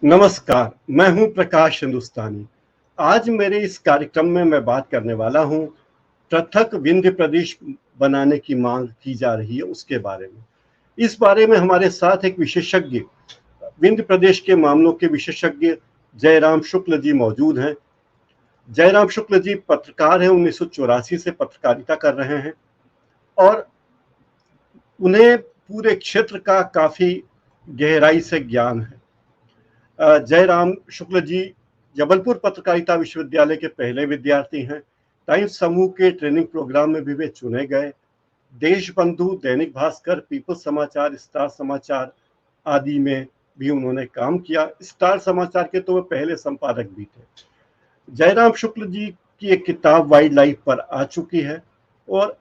नमस्कार, मैं हूं प्रकाश हिंदुस्तानी। आज मेरे इस कार्यक्रम में मैं बात करने वाला हूं पृथक विंध्य प्रदेश बनाने की मांग की जा रही है उसके बारे में। इस बारे में हमारे साथ एक विशेषज्ञ, विंध्य प्रदेश के मामलों के विशेषज्ञ जयराम शुक्ल जी मौजूद हैं। जयराम शुक्ल जी पत्रकार हैं, 1984 से पत्रकारिता कर रहे हैं और उन्हें पूरे क्षेत्र का काफी गहराई से ज्ञान है। जयराम शुक्ल जी जबलपुर पत्रकारिता विश्वविद्यालय के पहले विद्यार्थी हैं। टाइम्स समूह के ट्रेनिंग प्रोग्राम में भी वे चुने गए। देशबंधु, दैनिक भास्कर, पीपल्स समाचार, स्टार समाचार आदि में भी उन्होंने काम किया। स्टार समाचार के तो वे पहले संपादक भी थे। जयराम शुक्ल जी की एक किताब वाइल्ड लाइफ पर आ चुकी है और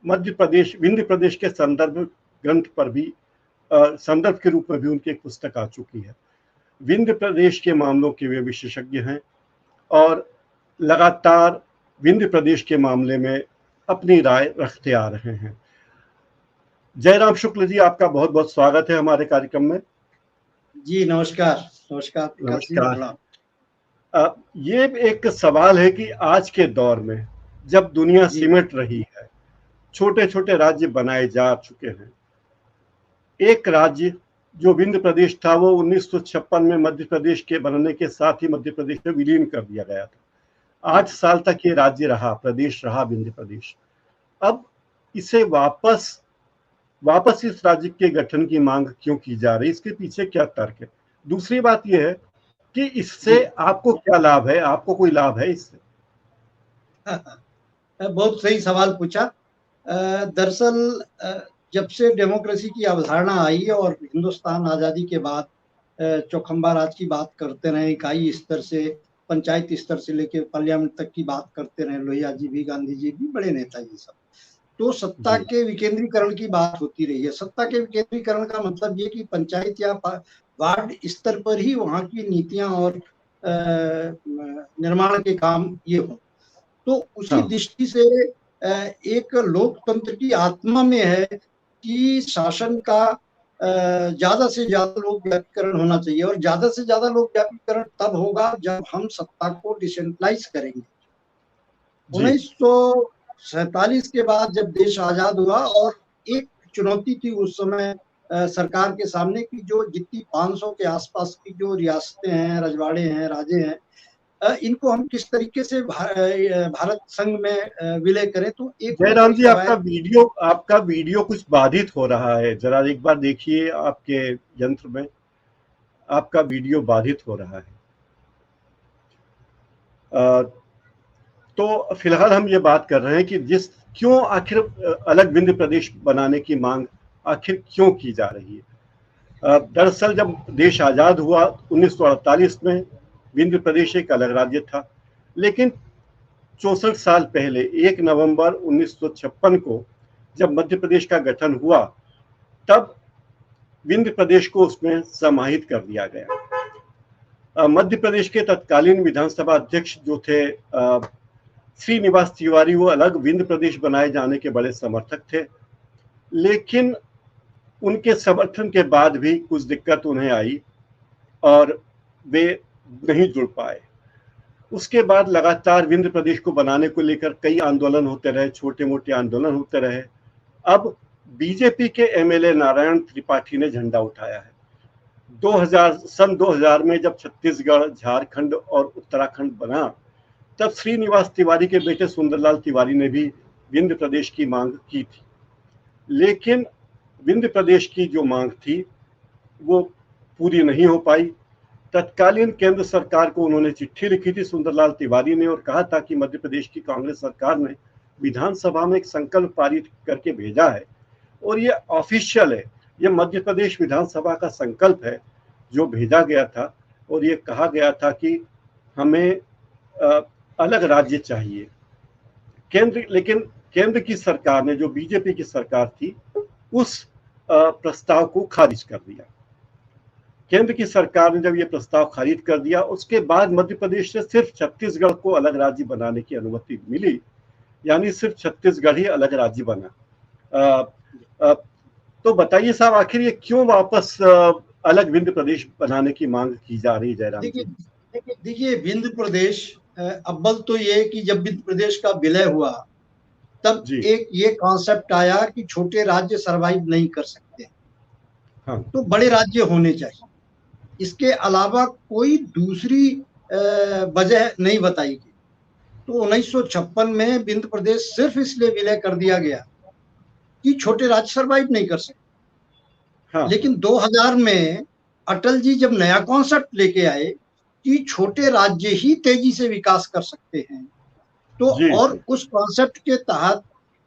मध्य प्रदेश, विंध्य प्रदेश के संदर्भ ग्रंथ पर भी संदर्भ के रूप में भी उनकी एक पुस्तक आ चुकी है। विंध्य प्रदेश के मामलों के वे विशेषज्ञ हैं और लगातार विंध्य प्रदेश के मामले में अपनी राय रखते आ रहे हैं। जयराम शुक्ल जी, आपका बहुत बहुत स्वागत है हमारे कार्यक्रम में। जी नमस्कार। नमस्कार प्रकाश जी। नमस्कार। ये एक सवाल है कि आज के दौर में जब दुनिया सिमट रही है, छोटे छोटे राज्य बनाए जा चुके हैं, एक राज्य जो विंध्य प्रदेश था वो 1956 में मध्य प्रदेश के बनने के साथ ही मध्य प्रदेश में विलीन कर दिया गया था। 8 साल तक ये राज्य रहा, प्रदेश रहा विंध्य प्रदेश। अब इसे वापस इस राज्य के गठन की मांग क्यों की जा रही है, इसके पीछे क्या तर्क है? दूसरी बात यह है कि इससे आपको क्या लाभ है, आपको कोई लाभ है इससे? बहुत सही सवाल पूछा। दरअसल जब से डेमोक्रेसी की अवधारणा आई और हिंदुस्तान आज़ादी के बाद चौखंबा राज की बात करते रहे, इकाई स्तर से पंचायत स्तर से लेकर पार्लियामेंट तक की बात करते रहे, लोहिया जी भी, गांधी जी भी, बड़े नेता ये सब, तो सत्ता के विकेंद्रीकरण की बात होती रही है। सत्ता के विकेंद्रीकरण का मतलब ये कि पंचायत या वार्ड स्तर पर ही वहाँ की नीतियां और निर्माण के काम ये हो। तो उसी दृष्टि से एक लोकतंत्र की आत्मा में है कि शासन का ज्यादा से ज्यादा लोक व्यापीकरण होना चाहिए, और ज्यादा से ज्यादा लोक व्यापीकरण तब होगा जब हम सत्ता को डिसेंट्रलाइज करेंगे। 1947 के बाद जब देश आजाद हुआ, और एक चुनौती थी उस समय सरकार के सामने की जो जितनी 500 के आसपास की जो रियासतें हैं, रजवाड़े हैं, राजे हैं, इनको हम किस तरीके से भारत संघ में विलय करें। तो एक जयराम जी, आपका वीडियो कुछ बाधित हो रहा है, जरा एक बार देखिए आपके यंत्र में, आपका वीडियो बाधित हो रहा है। तो फिलहाल हम ये बात कर रहे हैं कि क्यों आखिर अलग विंध्य प्रदेश बनाने की मांग आखिर क्यों की जा रही है। दरअसल जब देश आजाद हुआ 1948 में विंध्य प्रदेश एक अलग राज्य था, लेकिन 64 साल पहले 1 नवंबर 1956 को जब मध्य प्रदेश का गठन हुआ, तब विंध्य प्रदेश को उसमें समाहित कर दिया गया। मध्य प्रदेश के तत्कालीन विधानसभा अध्यक्ष जो थे श्रीनिवास तिवारी, वो अलग विंध्य प्रदेश बनाए जाने के बड़े समर्थक थे, लेकिन उनके समर्थन के बाद भी कुछ दिक्कत उन्हें आई और वे नहीं जुड़ पाए। उसके बाद लगातार विंध्य प्रदेश को बनाने को लेकर कई आंदोलन होते रहे, छोटे मोटे आंदोलन होते रहे। अब बीजेपी के एमएलए नारायण त्रिपाठी ने झंडा उठाया है। सन 2000 में जब छत्तीसगढ़, झारखंड और उत्तराखंड बना, तब श्रीनिवास तिवारी के बेटे सुंदरलाल तिवारी ने भी विंध्य प्रदेश की मांग की थी, लेकिन विंध्य प्रदेश की जो मांग थी वो पूरी नहीं हो पाई। तत्कालीन केंद्र सरकार को उन्होंने चिट्ठी लिखी थी सुंदरलाल तिवारी ने, और कहा था कि मध्य प्रदेश की कांग्रेस सरकार ने विधानसभा में एक संकल्प पारित करके भेजा है और ये ऑफिशियल है, ये मध्य प्रदेश विधानसभा का संकल्प है जो भेजा गया था, और ये कहा गया था कि हमें अलग राज्य चाहिए। लेकिन केंद्र की सरकार ने, जो बीजेपी की सरकार थी, उस प्रस्ताव को खारिज कर दिया। केंद्र की सरकार ने जब ये प्रस्ताव खारिज कर दिया, उसके बाद मध्य प्रदेश से सिर्फ छत्तीसगढ़ को अलग राज्य बनाने की अनुमति मिली, यानी सिर्फ छत्तीसगढ़ ही अलग राज्य बना। तो बताइए साहब, आखिर ये क्यों वापस अलग विंध्य प्रदेश बनाने की मांग की जा रही है जयराम जी? देखिए विंध्य प्रदेश, अव्वल तो ये कि जब विंध्य प्रदेश का विलय हुआ तब जी। एक ये कॉन्सेप्ट आया कि छोटे राज्य सरवाइव नहीं कर सकते, हाँ। तो बड़े राज्य होने चाहिए। इसके अलावा कोई दूसरी वजह नहीं बताई गई। तो 1956 में विंध्य प्रदेश सिर्फ इसलिए विलय कर दिया गया कि छोटे राज्य सरवाइव नहीं कर सकते। हाँ। लेकिन 2000 में अटल जी जब नया कॉन्सेप्ट लेके आए कि छोटे राज्य ही तेजी से विकास कर सकते हैं, तो जी और जी उस कॉन्सेप्ट के तहत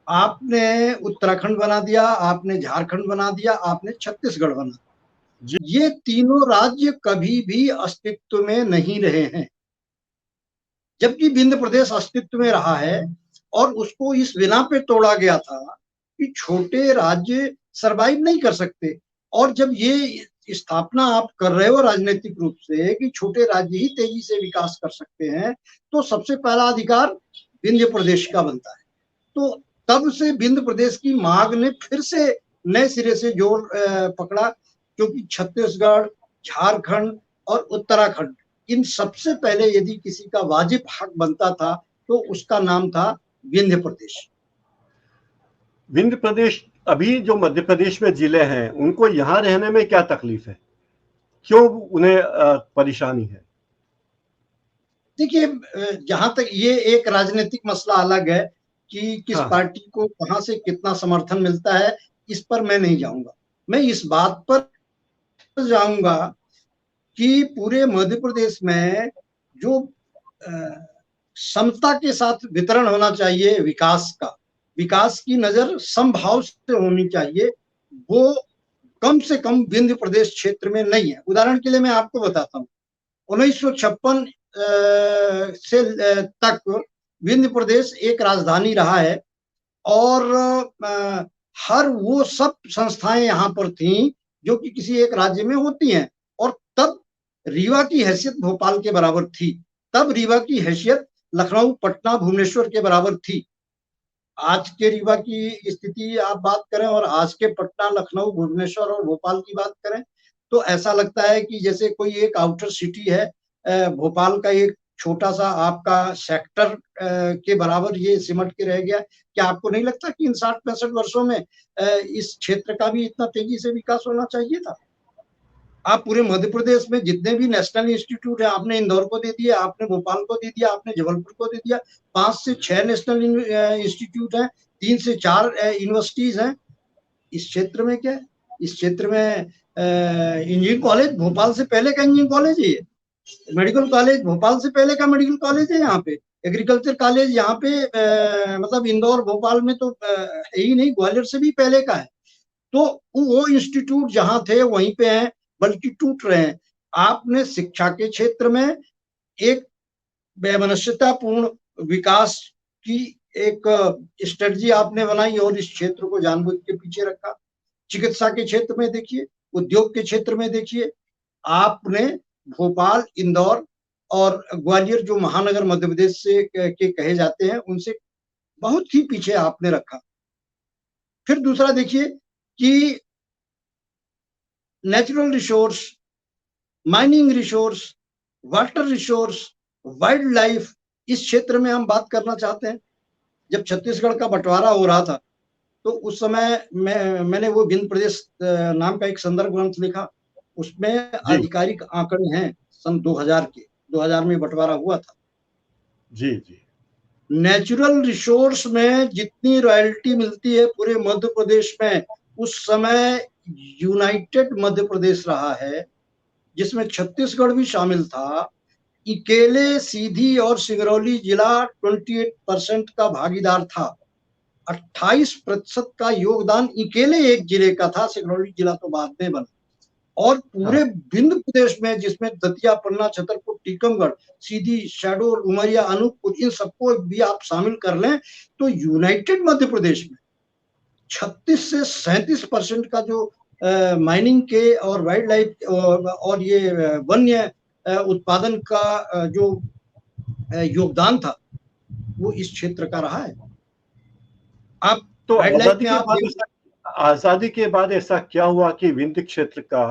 आपने उत्तराखंड बना दिया, आपने झारखंड बना दिया, आपने छत्तीसगढ़ बना दिया। जी। ये तीनों राज्य कभी भी अस्तित्व में नहीं रहे हैं, जबकि विंध्य प्रदेश अस्तित्व में रहा है। और उसको इस बिना पे तोड़ा गया था कि छोटे राज्य सरवाइव नहीं कर सकते। और जब ये स्थापना आप कर रहे हो राजनीतिक रूप से कि छोटे राज्य ही तेजी से विकास कर सकते हैं, तो सबसे पहला अधिकार विंध्य प्रदेश का बनता है। तो तब से विंध्य प्रदेश की मांग ने फिर से नए सिरे से जोर पकड़ा, क्योंकि छत्तीसगढ़, झारखंड और उत्तराखंड, इन सबसे पहले यदि किसी का वाजिब हक बनता था तो उसका नाम था विंध्य प्रदेश। विंध्य प्रदेश, अभी जो मध्य प्रदेश में जिले हैं उनको यहाँ रहने में क्या तकलीफ है, क्यों उन्हें परेशानी है? देखिए, जहां तक ये एक राजनीतिक मसला अलग है कि किस हाँ। पार्टी को कहां से कितना समर्थन मिलता है, इस पर मैं नहीं जाऊंगा। मैं इस बात पर जाऊंगा कि पूरे मध्य प्रदेश में जो समता के साथ वितरण होना चाहिए विकास का, विकास की नजर समभाव से होनी चाहिए, वो कम से कम विंध्य प्रदेश क्षेत्र में नहीं है। उदाहरण के लिए मैं आपको बताता हूँ, 1956 से तक विंध्य प्रदेश एक राजधानी रहा है और हर वो सब संस्थाएं यहाँ पर थीं जो कि किसी एक राज्य में होती हैं। और तब रीवा की हैसियत भोपाल के बराबर थी, तब रीवा की हैसियत लखनऊ, पटना, भुवनेश्वर के बराबर थी। आज के रीवा की स्थिति आप बात करें और आज के पटना, लखनऊ, भुवनेश्वर और भोपाल की बात करें तो ऐसा लगता है कि जैसे कोई एक आउटर सिटी है, भोपाल का एक छोटा सा आपका सेक्टर के बराबर ये सिमट के रह गया। क्या आपको नहीं लगता कि इन 60-65 वर्षों में इस क्षेत्र का भी इतना तेजी से विकास होना चाहिए था? आप पूरे मध्य प्रदेश में जितने भी नेशनल इंस्टीट्यूट है, आपने इंदौर को दे दिया, आपने भोपाल को दे दिया, आपने जबलपुर को दे दिया। 5 से 6 नेशनल इंस्टीट्यूट हैं, 3 से 4 यूनिवर्सिटीज हैं। इस क्षेत्र में क्या है? इस क्षेत्र में इंजीनियरिंग कॉलेज भोपाल से पहले का इंजीनियरिंग कॉलेज है ये। मेडिकल कॉलेज भोपाल से पहले का मेडिकल कॉलेज है यहाँ पे। एग्रीकल्चर कॉलेज यहाँ पे मतलब इंदौर, भोपाल में तो है ही नहीं, ग्वालियर से भी पहले का है। तो वो इंस्टीट्यूट जहां थे वहीं पे हैं, बल्कि टूट रहे हैं। आपने शिक्षा के क्षेत्र में एक वैमनस्यतापूर्ण विकास की एक स्ट्रेटजी आपने बनाई और इस क्षेत्र को जानबूझ के पीछे रखा। चिकित्सा के क्षेत्र में देखिए, उद्योग के क्षेत्र में देखिए, आपने भोपाल, इंदौर और ग्वालियर जो महानगर मध्य प्रदेश से के कहे जाते हैं, उनसे बहुत ही पीछे आपने रखा। फिर दूसरा देखिए कि natural resource, mining resource, water resource, wild life, इस क्षेत्र में हम बात करना चाहते हैं। जब छत्तीसगढ़ का बंटवारा हो रहा था तो उस समय मैंने वो विंध्य प्रदेश नाम का एक संदर्भ ग्रंथ लिखा। उसमें जी आधिकारिक आंकड़े हैं सन 2000 के, 2000 में बंटवारा हुआ था। जी जी नेचुरल रिसोर्स में जितनी रॉयल्टी मिलती है पूरे मध्य प्रदेश में, उस समय यूनाइटेड मध्य प्रदेश रहा है, जिसमें छत्तीसगढ़ भी शामिल था। अकेले सीधी और सिंगरौली जिला 28% का भागीदार था। 28% का योगदान अकेले एक जिले का था, सिंगरौली जिला तो बाद में बना। और पूरे हाँ। विंध्य प्रदेश में जिसमें दतिया, पन्ना, छतरपुर, टीकमगढ़, सीधी, शहडोल, उमरिया, अनूपपुर, इन सबको भी आप शामिल कर लें तो यूनाइटेड मध्य प्रदेश में 36 से 37% का जो माइनिंग के और वाइल्ड लाइफ और ये वन्य उत्पादन का जो योगदान था वो इस क्षेत्र का रहा है। आप तो वाइल्ड लाइफ में आप देखिए, आजादी के बाद ऐसा क्या हुआ कि विंध्य क्षेत्र का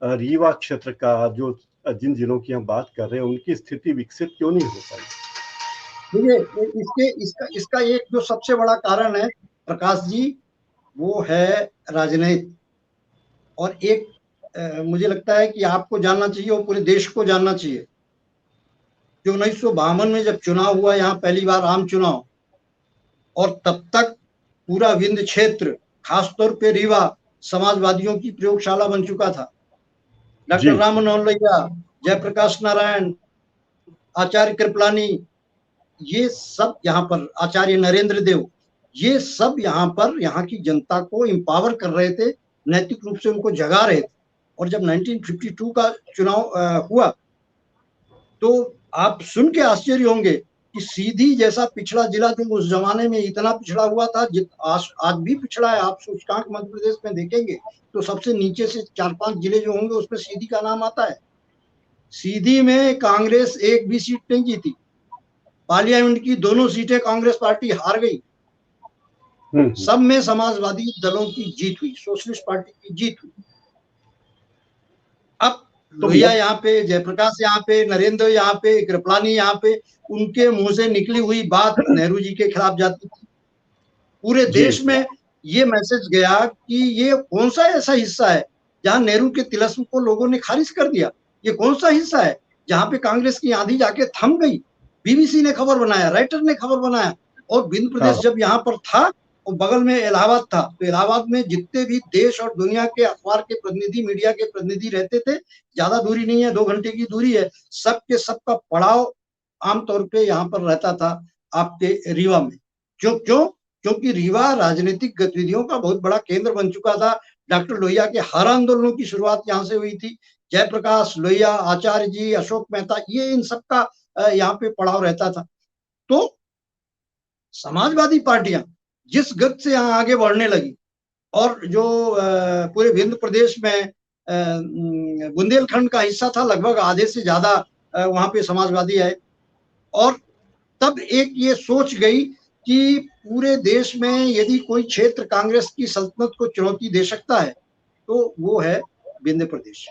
रीवा क्षेत्र का, जो जिन जिलों की हम बात कर रहे हैं, उनकी स्थिति विकसित क्यों नहीं हो पाई? देखिए, इसका एक जो सबसे बड़ा कारण है प्रकाश जी, वो है राजनीति। और एक मुझे लगता है कि आपको जानना चाहिए और पूरे देश को जानना चाहिए, जो 1952 में जब चुनाव हुआ यहाँ पहली बार आम चुनाव, और तब तक पूरा विंध्य क्षेत्र, खासतौर पे रीवा, समाजवादियों की प्रयोगशाला बन चुका था। डॉक्टर राम मनोहर लोहिया, जयप्रकाश नारायण, आचार्य कृपलानी, ये सब यहाँ पर, आचार्य नरेंद्र देव, ये सब यहाँ पर यहाँ की जनता को एम्पावर कर रहे थे, नैतिक रूप से उनको जगा रहे थे। और जब 1952 का चुनाव हुआ, तो आप सुन के आश्चर्य होंगे कि सीधी जैसा पिछड़ा जिला जो उस जमाने में इतना पिछड़ा हुआ था, आज भी पिछड़ा है। आप सूचकांक मध्य प्रदेश में देखेंगे तो सबसे नीचे से 4-5 जिले जो होंगे उसमें सीधी का नाम आता है। सीधी में कांग्रेस एक भी सीट नहीं जीती, पार्लियामेंट की दोनों सीटें कांग्रेस पार्टी हार गई, सब में समाजवादी दलों की जीत हुई, सोशलिस्ट पार्टी की जीत हुई। अब लोहिया यहाँ पे, जयप्रकाश यहाँ पे, नरेंद्र यहाँ पे, कृपलानी यहाँ पे, उनके मुंह से निकली हुई बात नेहरू जी के खिलाफ जाती थी। पूरे देश में ये मैसेज गया कि ये कौन सा ऐसा हिस्सा है जहां नेहरू के तिलस्म को लोगों ने खारिज कर दिया, ये कौन सा हिस्सा है जहां पे कांग्रेस की आंधी जाके थम गई। बीबीसी ने खबर बनाया, राइटर ने खबर बनाया। और विंध्य प्रदेश जब यहाँ पर था और बगल में इलाहाबाद था, तो इलाहाबाद में जितने भी देश और दुनिया के अखबार के प्रतिनिधि, मीडिया के प्रतिनिधि रहते थे, ज्यादा दूरी नहीं है, 2 घंटे की दूरी है, सबके सबका पड़ाव आमतौर पे यहाँ पर रहता था आपके रीवा में। क्योंकि रीवा राजनीतिक गतिविधियों का बहुत बड़ा केंद्र बन चुका था। डॉक्टर लोहिया के हर आंदोलनों की शुरुआत यहाँ से हुई थी। जयप्रकाश, लोहिया, आचार्य जी, अशोक मेहता, ये इन सबका यहाँ पे पड़ाव रहता था। तो समाजवादी पार्टियां जिस गति से यहाँ आगे बढ़ने लगी, और जो पूरे विंध्य प्रदेश में बुंदेलखंड का हिस्सा था, लगभग आधे से ज्यादा वहां पे समाजवादी आए। और तब एक ये सोच गई कि पूरे देश में यदि कोई क्षेत्र कांग्रेस की सल्तनत को चुनौती दे सकता है तो वो है विंध्य प्रदेश।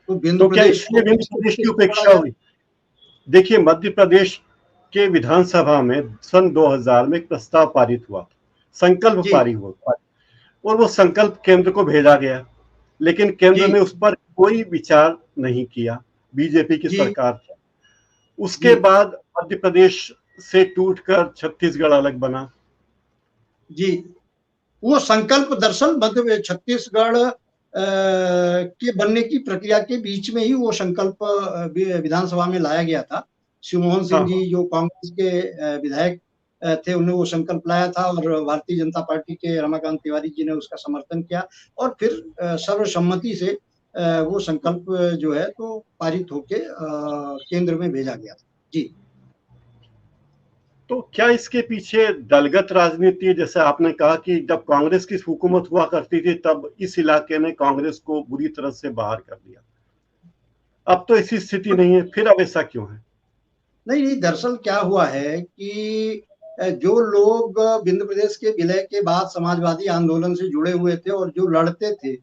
तो क्या इसलिए विंध्य प्रदेश की उपेक्षा हुई? देखिए, मध्य प्रदेश के विधानसभा में सन 2000 में एक प्रस्ताव पारित हुआ, संकल्प पारित हुआ, और वो संकल्प केंद्र को भेजा गया, लेकिन केंद्र ने उस पर कोई विचार नहीं किया, बीजेपी की सरकार थी। उसके बाद मध्य प्रदेश से टूटकर छत्तीसगढ़ अलग बना। जी, वो संकल्प दरअसल मध्य छत्तीसगढ़ के बनने की प्रक्रिया के बीच में ही वो संकल्प विधानसभा में लाया गया था। शिवमोहन सिंह जी जो कांग्रेस के विधायक थे, उन्हें वो संकल्प लाया था, और भारतीय जनता पार्टी के रमाकांत तिवारी जी ने उसका समर्थन किया, और फिर सर्वसम्मति से वो संकल्प जो है तो पारित होके केंद्र में भेजा गया था। जी, तो क्या इसके पीछे दलगत राजनीति, जैसे आपने कहा कि जब कांग्रेस की हुकूमत हुआ करती थी तब इस इलाके ने कांग्रेस को बुरी तरह से बाहर कर दिया, अब तो ऐसी स्थिति नहीं है, फिर अब ऐसा क्यों है? नहीं, दरअसल क्या हुआ है कि जो लोग विंध्य प्रदेश के विलय के बाद समाजवादी आंदोलन से जुड़े हुए थे और जो लड़ते थे,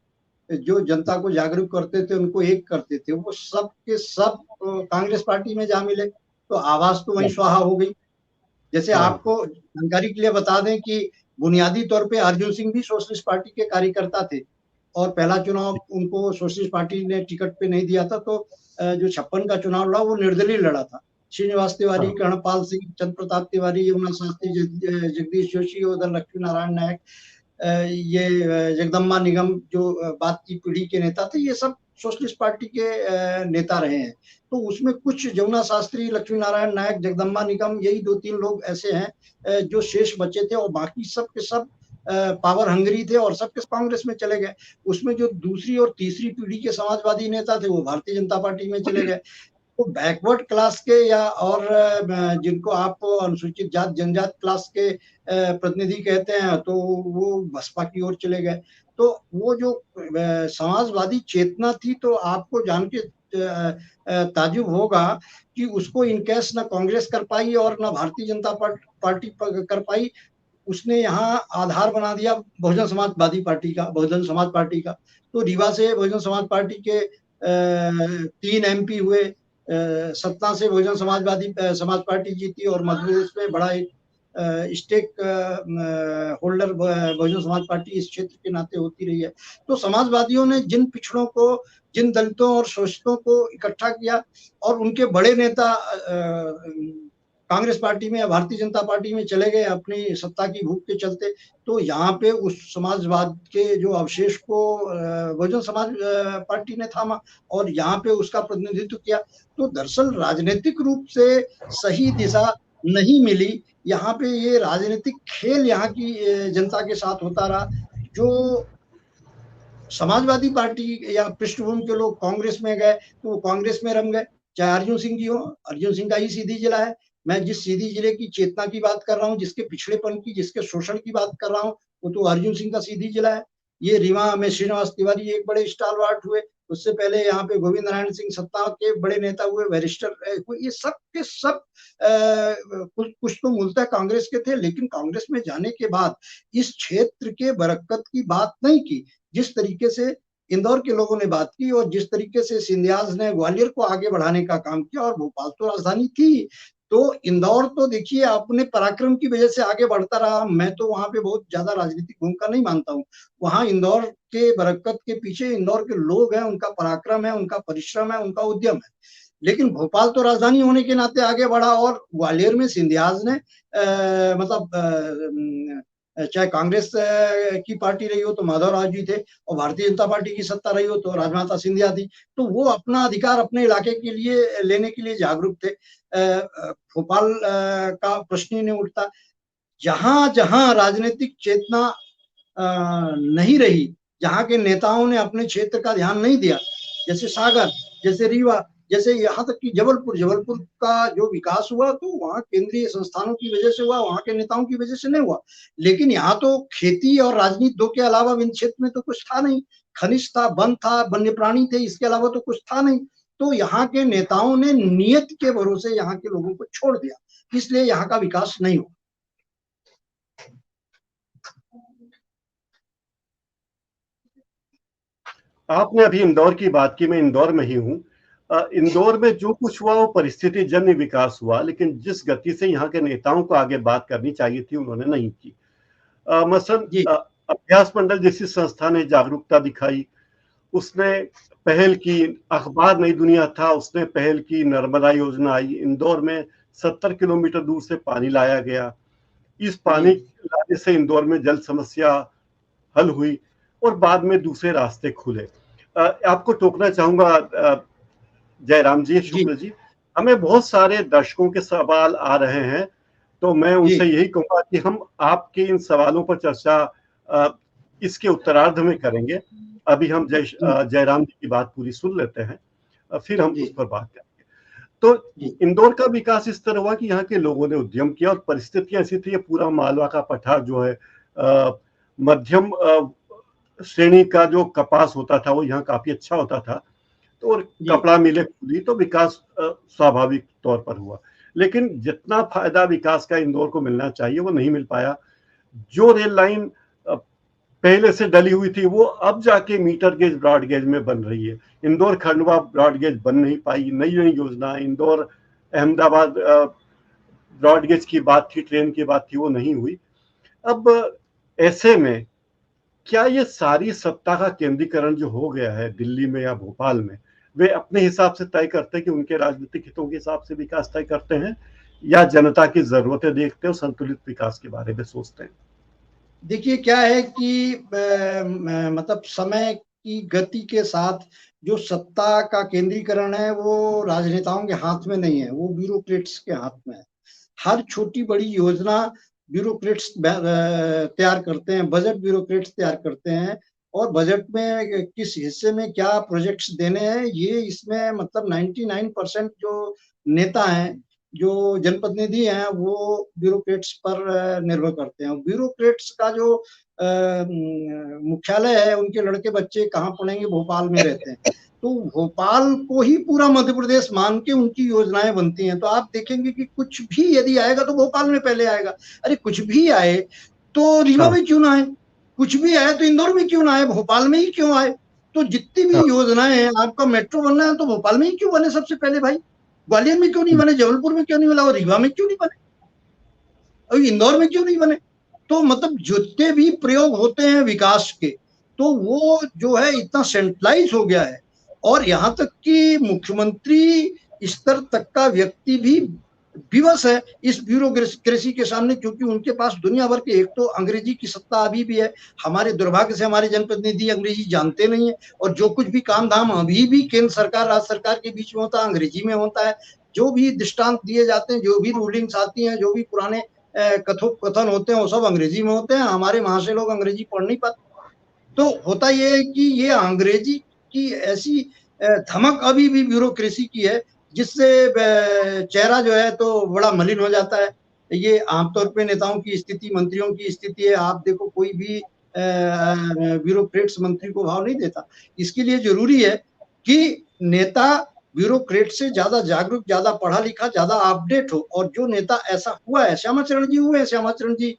जो जनता को जागरूक करते थे, उनको एक करते थे, वो सब के सब कांग्रेस पार्टी में जा मिले, तो आवाज तो वहीं स्वाहा हो गई। जैसे आपको जानकारी के लिए बता दें कि बुनियादी तौर पे अर्जुन सिंह भी सोशलिस्ट पार्टी के कार्यकर्ता थे, और पहला चुनाव उनको सोशलिस्ट पार्टी ने टिकट पे नहीं दिया था, तो जो 56 का चुनाव लड़ा वो निर्दलीय लड़ा था। श्रीनिवास तिवारी, कर्णपाल सिंह, चंद्र प्रताप तिवारी, यमुना शास्त्री, जगदीश जोशी, उधर लक्ष्मी नारायण नायक, ये जगदम्बा निगम जो बाद की पीढ़ी के नेता थे, ये सब सोशलिस्ट पार्टी के नेता रहे हैं। तो उसमें कुछ यमुना शास्त्री, लक्ष्मी नारायण नायक, जगदम्बा निगम, यही 2-3 लोग ऐसे हैं जो शेष बचे थे, और बाकी सब के सब पावर हंगरी थे और सबके कांग्रेस में चले गए। उसमें जो दूसरी और तीसरी पीढ़ी के समाजवादी नेता थे वो भारतीय जनता पार्टी में चले गए। तो बैकवर्ड क्लास के या और जिनको आप अनुसूचित जात जनजात क्लास के प्रतिनिधि कहते हैं, तो वो बसपा की ओर चले गए। तो वो जो समाजवादी चेतना थी, तो आपको जान के ताज्जुब होगा कि उसको इनकेस ना कांग्रेस कर पाई और ना भारतीय जनता पार्टी कर पाई। उसने यहाँ आधार बना दिया बहुजन समाजवादी पार्टी का, बहुजन समाज पार्टी का। तो रीवा से बहुजन समाज पार्टी के 3 MP हुए, सतना से बहुजन समाज पार्टी जीती और मध्य प्रदेश में बड़ा एक stake holder Bahujan Samaj party इस क्षेत्र के नाते होती रही है। तो समाजवादियों ने जिन पिछड़ों को, जिन दलितों और शोषितों को इकट्ठा किया और उनके बड़े नेता कांग्रेस पार्टी में या भारतीय जनता पार्टी में चले गए अपनी सत्ता की भूख के चलते, तो यहाँ पे उस समाजवाद के जो अवशेष को बहुजन समाज पार्टी ने थामा और यहाँ पे उसका प्रतिनिधित्व किया। तो दरअसल राजनीतिक रूप से सही दिशा नहीं मिली। यहाँ पे ये राजनीतिक खेल यहाँ की जनता के साथ होता रहा। जो समाजवादी पार्टी या पृष्ठभूमि के लोग कांग्रेस में गए तो वो कांग्रेस में रम गए, चाहे अर्जुन सिंह जी हो। अर्जुन सिंह का ही सीधी जिला है। मैं जिस सीधी जिले की चेतना की बात कर रहा हूँ, जिसके पिछड़ेपन की, जिसके शोषण की बात कर रहा हूँ, वो तो अर्जुन सिंह का सीधी जिला है। ये रीवा में श्रीनिवास तिवारी एक बड़े स्टालवार्ट हुए। उससे पहले यहाँ पे गोविंद नारायण सिंह सत्ता के बड़े नेता हुए, बैरिस्टर। ये सब के सब कुछ तो मूलतः कांग्रेस के थे, लेकिन कांग्रेस में जाने के बाद इस क्षेत्र के बरकत की बात नहीं की जिस तरीके से इंदौर के लोगों ने बात की और जिस तरीके से सिंधियाज ने ग्वालियर को आगे बढ़ाने का काम किया। और भोपाल तो राजधानी थी, तो इंदौर तो देखिए अपने पराक्रम की वजह से आगे बढ़ता रहा। मैं तो वहां पे बहुत ज्यादा राजनीतिक भूमिका नहीं मानता हूँ। वहां इंदौर के बरकत के पीछे इंदौर के लोग हैं, उनका पराक्रम है, उनका परिश्रम है, उनका उद्यम है। लेकिन भोपाल तो राजधानी होने के नाते आगे बढ़ा और ग्वालियर में सिंधियाज ने चाहे कांग्रेस की पार्टी रही हो तो माधवराव जी थे और भारतीय जनता पार्टी की सत्ता रही हो तो राजमाता सिंधिया थी। तो वो अपना अधिकार अपने इलाके के लिए लेने के लिए जागरूक थे। भोपाल का प्रश्न ही नहीं उठता। जहां जहां राजनीतिक चेतना नहीं रही, जहां के नेताओं ने अपने क्षेत्र का ध्यान नहीं दिया, जैसे सागर, जैसे रीवा, जैसे यहाँ तक कि जबलपुर का जो विकास हुआ तो वहाँ केंद्रीय संस्थानों की वजह से हुआ, वहाँ के नेताओं की वजह से नहीं हुआ। लेकिन यहाँ तो खेती और राजनीति दो के अलावा इन क्षेत्र में तो कुछ था नहीं। खनिज था, वन था, वन्य प्राणी थे, इसके अलावा तो कुछ था नहीं। तो यहाँ के नेताओं ने नियत के भरोसे यहाँ के लोगों को छोड़ दिया, इसलिए यहाँ का विकास नहीं हुआ। आपने अभी इंदौर की बात की, मैं इंदौर में ही हूँ। इंदौर में जो कुछ हुआ वो परिस्थिति जन्य विकास हुआ, लेकिन जिस गति से यहाँ के नेताओं को आगे बात करनी चाहिए थी उन्होंने नहीं की। मसलन अभ्यास मंडल जैसी संस्था ने जागरूकता दिखाई, उसने पहल की। अखबार नई दुनिया था, उसने पहल की, नर्मदा योजना आई, इंदौर में 70 किलोमीटर दूर से पानी लाया गया। इस पानी लाने से इंदौर में जल समस्या हल हुई और बाद में दूसरे रास्ते खुले। आपको टोकना चाहूंगा जयराम जी, शुक्ल जी, हमें बहुत सारे दर्शकों के सवाल आ रहे हैं, तो मैं उनसे यही कहूंगा कि हम आपके इन सवालों पर चर्चा इसके उत्तरार्ध में करेंगे। अभी हम जयराम जी की बात पूरी सुन लेते हैं, फिर हम उस पर बात करेंगे। तो इंदौर का विकास इस तरह हुआ कि यहाँ के लोगों ने उद्यम किया और परिस्थितियां ऐसी थी, पूरा मालवा का पठार जो है मध्यम श्रेणी का जो कपास होता था वो यहाँ काफी अच्छा होता था, तो और कपड़ा मिले खुली, तो विकास स्वाभाविक तौर पर हुआ। लेकिन जितना फायदा विकास का इंदौर को मिलना चाहिए वो नहीं मिल पाया। जो रेल लाइन पहले से डली हुई थी वो अब जाके मीटर गेज ब्रॉड गेज में बन रही है। इंदौर खंडवा ब्रॉड गेज बन नहीं पाई। नई नई योजना, इंदौर अहमदाबाद ब्रॉड गेज की बात थी, ट्रेन की बात थी, वो नहीं हुई। अब ऐसे में क्या ये सारी सत्ता का केंद्रीकरण जो हो गया है दिल्ली में या भोपाल में, वे अपने हिसाब से तय करते हैं कि उनके राजनीतिक हितों के हिसाब से विकास तय करते हैं या जनता की जरूरतें देखते हैं और संतुलित विकास के बारे में सोचते हैं? देखिए क्या है कि मतलब समय की गति के साथ जो सत्ता का केंद्रीकरण है वो राजनेताओं के हाथ में नहीं है, वो ब्यूरोक्रेट्स के हाथ में है। हर छोटी बड़ी योजना ब्यूरोक्रेट्स तैयार करते हैं, बजट ब्यूरोक्रेट्स तैयार करते हैं और बजट में किस हिस्से में क्या प्रोजेक्ट्स देने हैं ये इसमें मतलब 99% जो नेता हैं, जो जनप्रतिनिधि हैं, वो ब्यूरोक्रेट्स पर निर्भर करते हैं। ब्यूरोक्रेट्स का जो मुख्यालय है, उनके लड़के बच्चे कहाँ पढ़ेंगे? भोपाल में रहते हैं। तो भोपाल को ही पूरा मध्य प्रदेश मान के उनकी योजनाएं बनती हैं। तो आप देखेंगे कि कुछ भी यदि आएगा तो भोपाल में पहले आएगा। अरे कुछ भी आए तो रीवा हाँ में क्यों ना आए? कुछ भी है तो इंदौर में क्यों ना आए, भोपाल में ही क्यों आए? तो जितनी भी हाँ योजनाएं हैं, आपका मेट्रो बनना है तो भोपाल में ही क्यों बने सबसे पहले भाई? ग्वालियर में क्यों नहीं बने, जबलपुर में क्यों नहीं बना, और रीवा में क्यों नहीं बने, और इंदौर में क्यों नहीं बने? तो मतलब जितने भी प्रयोग होते हैं विकास के, तो वो जो है इतना सेंट्रलाइज हो गया है, और यहाँ तक कि मुख्यमंत्री स्तर तक का व्यक्ति भी विवश है इस ब्यूरोक्रेसी के सामने, क्योंकि उनके पास दुनिया भर के, एक तो अंग्रेजी की सत्ता अभी भी है, हमारे दुर्भाग्य से हमारे जनप्रतिनिधि अंग्रेजी जानते नहीं है, और जो कुछ भी काम धाम अभी भी केंद्र सरकार राज्य सरकार के बीच में होता है अंग्रेजी में होता है। जो भी दृष्टांत दिए जाते हैं, जो भी रूलिंग्स आती हैं, जो भी पुराने कथन होते हैं, वो सब अंग्रेजी में होते हैं। हमारे वहां से लोग अंग्रेजी पढ़ नहीं पाते। तो होता ये है कि ये अंग्रेजी की ऐसी धमक अभी भी ब्यूरोक्रेसी की है, जिससे चेहरा जो है तो बड़ा मलिन हो जाता है। ये आमतौर पे नेताओं की स्थिति, मंत्रियों की स्थिति है। आप देखो कोई भी ब्यूरोक्रेट्स मंत्री को भाव नहीं देता। इसके लिए जरूरी है कि नेता ब्यूरोक्रेट से ज्यादा जागरूक, ज्यादा पढ़ा लिखा, ज्यादा अपडेट हो, और जो नेता ऐसा हुआ है, श्यामाचरण जी हुए, श्यामाचरण जी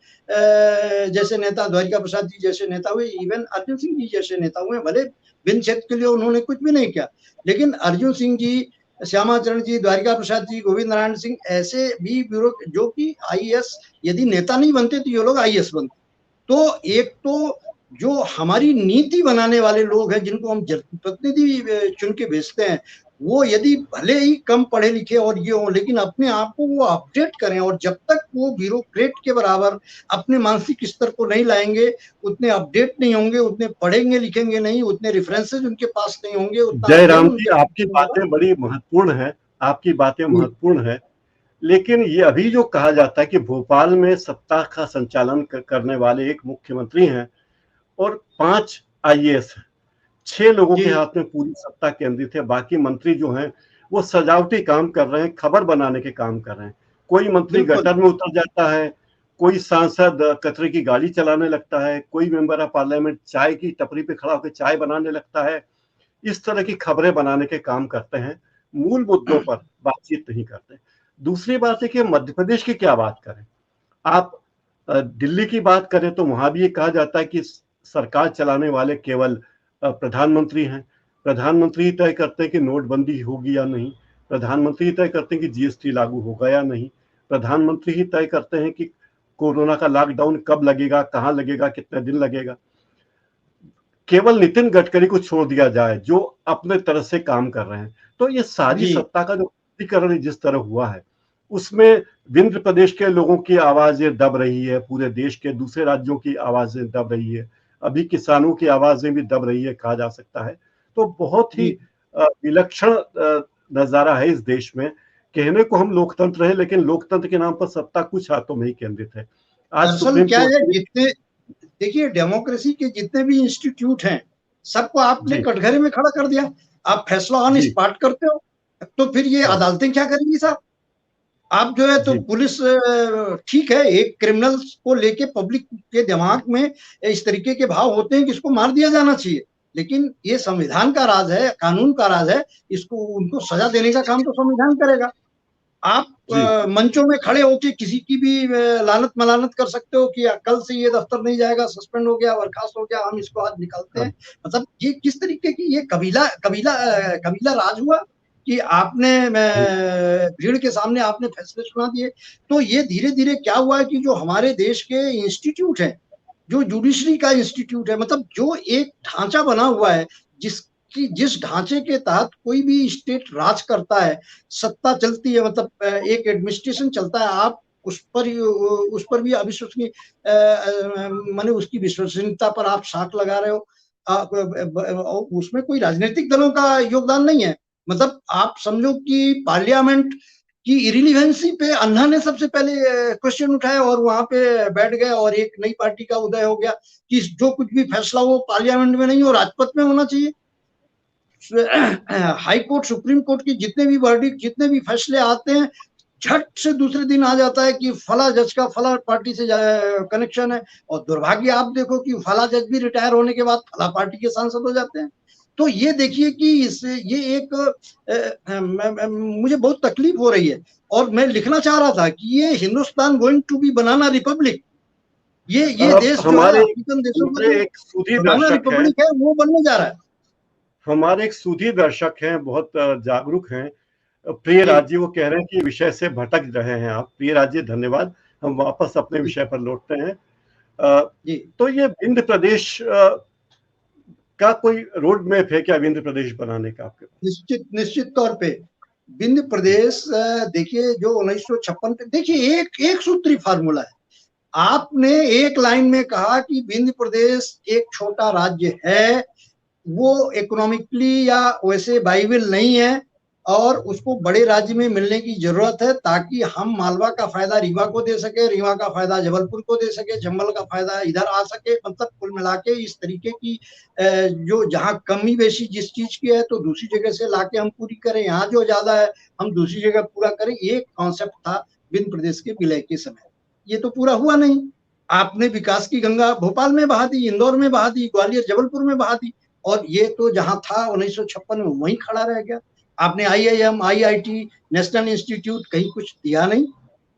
जैसे नेता, द्वारिका प्रसाद जी जैसे नेता हुए, इवन अर्जुन सिंह जी जैसे नेता हुए, भले विंध्य क्षेत्र के लिए उन्होंने कुछ भी नहीं किया, लेकिन अर्जुन सिंह जी, श्यामाचरण जी, द्वारिका प्रसाद जी, गोविंद नारायण सिंह ऐसे भी ब्यूरो, जो कि आईएएस, यदि नेता नहीं बनते तो ये लोग आईएएस बनते। तो एक तो जो हमारी नीति बनाने वाले लोग हैं, जिनको हम प्रतिनिधि चुन के भेजते हैं, वो यदि भले ही कम पढ़े लिखे और ये हो, लेकिन अपने आप को वो अपडेट करें, और जब तक वो ब्यूरोक्रेट के बराबर अपने मानसिक स्तर को नहीं लाएंगे, उतने अपडेट नहीं होंगे, उतने पढ़ेंगे लिखेंगे नहीं, उतने रेफरेंसेज उनके पास नहीं होंगे, उतना जय अध्ययन राम जी, उनके आपकी पास नहीं होगा। बातें बड़ी महत्वपूर्ण है, आपकी बातें जी, महत्वपूर्ण है। लेकिन ये अभी जो कहा जाता है कि भोपाल में सत्ता का संचालन करने वाले एक मुख्यमंत्री हैं और 5 आईएएस हैं, 6 लोगों के जी, हाथ में पूरी सत्ता केंद्रित है, बाकी मंत्री जो हैं वो सजावटी काम कर रहे हैं, खबर बनाने के काम कर रहे हैं। कोई मंत्री बिल्कुल। गटर में उतर जाता है, कोई सांसद कचरे की गाड़ी चलाने लगता है, कोई मेंबर ऑफ पार्लियामेंट चाय की टपरी पे खड़ा होकर चाय बनाने लगता है। इस तरह की खबरें बनाने के काम करते हैं, मूल मुद्दों पर बातचीत नहीं करते। दूसरी बात है कि मध्य प्रदेश की क्या बात करें। आप दिल्ली की बात करें तो वहां भी ये कहा जाता है कि सरकार चलाने वाले केवल प्रधानमंत्री हैं। प्रधानमंत्री तय करते हैं कि नोटबंदी होगी या नहीं, प्रधानमंत्री तय करते हैं कि जीएसटी लागू होगा या नहीं, प्रधानमंत्री ही तय करते हैं कि कोरोना का लॉकडाउन कब लगेगा, कहाँ लगेगा, कितने दिन लगेगा। केवल नितिन गडकरी को छोड़ दिया जाए जो अपने तरह से काम कर रहे हैं। तो ये सारी जी, सत्ता का जो विकेंद्रीकरण जिस तरह हुआ है, उसमें विंध्य प्रदेश के लोगों की आवाजें दब रही है, पूरे देश के दूसरे राज्यों की आवाजें दब रही है, अभी किसानों की आवाजें भी दब रही है कहा जा सकता है। तो बहुत ही जी। विलक्षण नजारा है इस देश में। कहने को हम लोकतंत्र है, लेकिन लोकतंत्र के नाम पर सत्ता कुछ हाथों में ही केंद्रित है। आज दरअसल सुप्रीम क्या कोर्ट है, ने जितने, देखिए डेमोक्रेसी के जितने भी इंस्टीट्यूट हैं, सबको आपने जी कटघरे में खड़ा कर दिया। आप फैसला ऑन जी स्पॉट करते हो, तो फिर ये हाँ अदालतें क्या करेंगी साहब? आप जो है तो जी पुलिस, ठीक है, एक क्रिमिनल्स को लेके पब्लिक के दिमाग में इस तरीके के भाव होते हैं कि इसको मार दिया जाना चाहिए, लेकिन ये संविधान का राज है, कानून का राज है। इसको, उनको सजा देने का काम तो संविधान करेगा। आप जी मंचों में खड़े होके किसी की भी लानत मलानत कर सकते हो कि कल से ये दफ्तर नहीं जाएगा, सस्पेंड हो गया, बर्खास्त हो गया, हम इसको आज निकालते हैं। हाँ मतलब ये किस तरीके की, ये कबीला कबीला कबीला राज हुआ कि आपने भीड़ के सामने आपने फैसले सुना दिए। तो ये धीरे धीरे क्या हुआ है कि जो हमारे देश के इंस्टीट्यूट है, जो जुडिशरी का इंस्टीट्यूट है, मतलब जो एक ढांचा बना हुआ है, जिसकी जिस ढांचे के तहत कोई भी स्टेट राज करता है, सत्ता चलती है, मतलब एक एडमिनिस्ट्रेशन चलता है, आप उस पर भी अविश्वसनीय, माने उसकी विश्वसनीयता पर आप साक लगा रहे हो। उसमें कोई राजनीतिक दलों का योगदान नहीं है। मतलब आप समझो कि पार्लियामेंट की इरिलीवेंसी पे अन्ना ने सबसे पहले क्वेश्चन उठाया, और वहां पे बैठ गए, और एक नई पार्टी का उदय हो गया कि जो कुछ भी फैसला हो पार्लियामेंट में नहीं हो, राजपथ में होना चाहिए। हाई कोर्ट, सुप्रीम कोर्ट की जितने भी वर्डिक्ट, जितने भी फैसले आते हैं, झट से दूसरे दिन आ जाता है कि फला जज का फला पार्टी से कनेक्शन है, और दुर्भाग्य आप देखो कि फला जज भी रिटायर होने के बाद फला पार्टी के सांसद हो जाते हैं। तो ये देखिए कि इससे ये एक मुझे बहुत तकलीफ हो रही है, और मैं लिखना चाह रहा था कि ये Hindustan going to be banana republic, ये देश जो है अफ्रीकन देशों का हमारे एक सूधी बनाना दर्शक है, रिपब्लिक है, वो बनने जा रहा है। हमारे एक सूधी दर्शक हैं, बहुत जागरूक हैं, प्रिय राजी, वो कह रहे हैं कि विषय से भटक रहे हैं आप। प्रिय राजी धन्यवाद, हम वापस अपने विषय पर लौटते हैं। तो ये विंध्य प्रदेश का कोई रोड मैप है क्या विंध्य प्रदेश बनाने का आपके पास? निश्चित तौर पे विंध्य प्रदेश देखिए जो 1956 पे, देखिए एक सूत्री फार्मूला है। आपने एक लाइन में कहा कि विंध्य प्रदेश एक छोटा राज्य है, वो इकोनॉमिकली या वैसे वाइबल नहीं है और उसको बड़े राज्य में मिलने की जरूरत है, ताकि हम मालवा का फायदा रीवा को दे सके, रीवा का फायदा जबलपुर को दे सके, चंबल का फायदा इधर आ सके। मतलब कुल मिला के इस तरीके की जो जहाँ कमी बेशी जिस चीज की है तो दूसरी जगह से लाके हम पूरी करें, यहाँ जो ज्यादा है हम दूसरी जगह पूरा करें। ये कॉन्सेप्ट था विंध्य प्रदेश के विलय के समय। ये तो पूरा हुआ नहीं। आपने विकास की गंगा भोपाल में बहा दी, इंदौर में बहा दी, ग्वालियर जबलपुर में बहा दी, और ये तो जहां था 1956 में वहीं खड़ा रह गया। आपने IIM, IIT, नेशनल इंस्टीट्यूट कहीं कुछ दिया नहीं।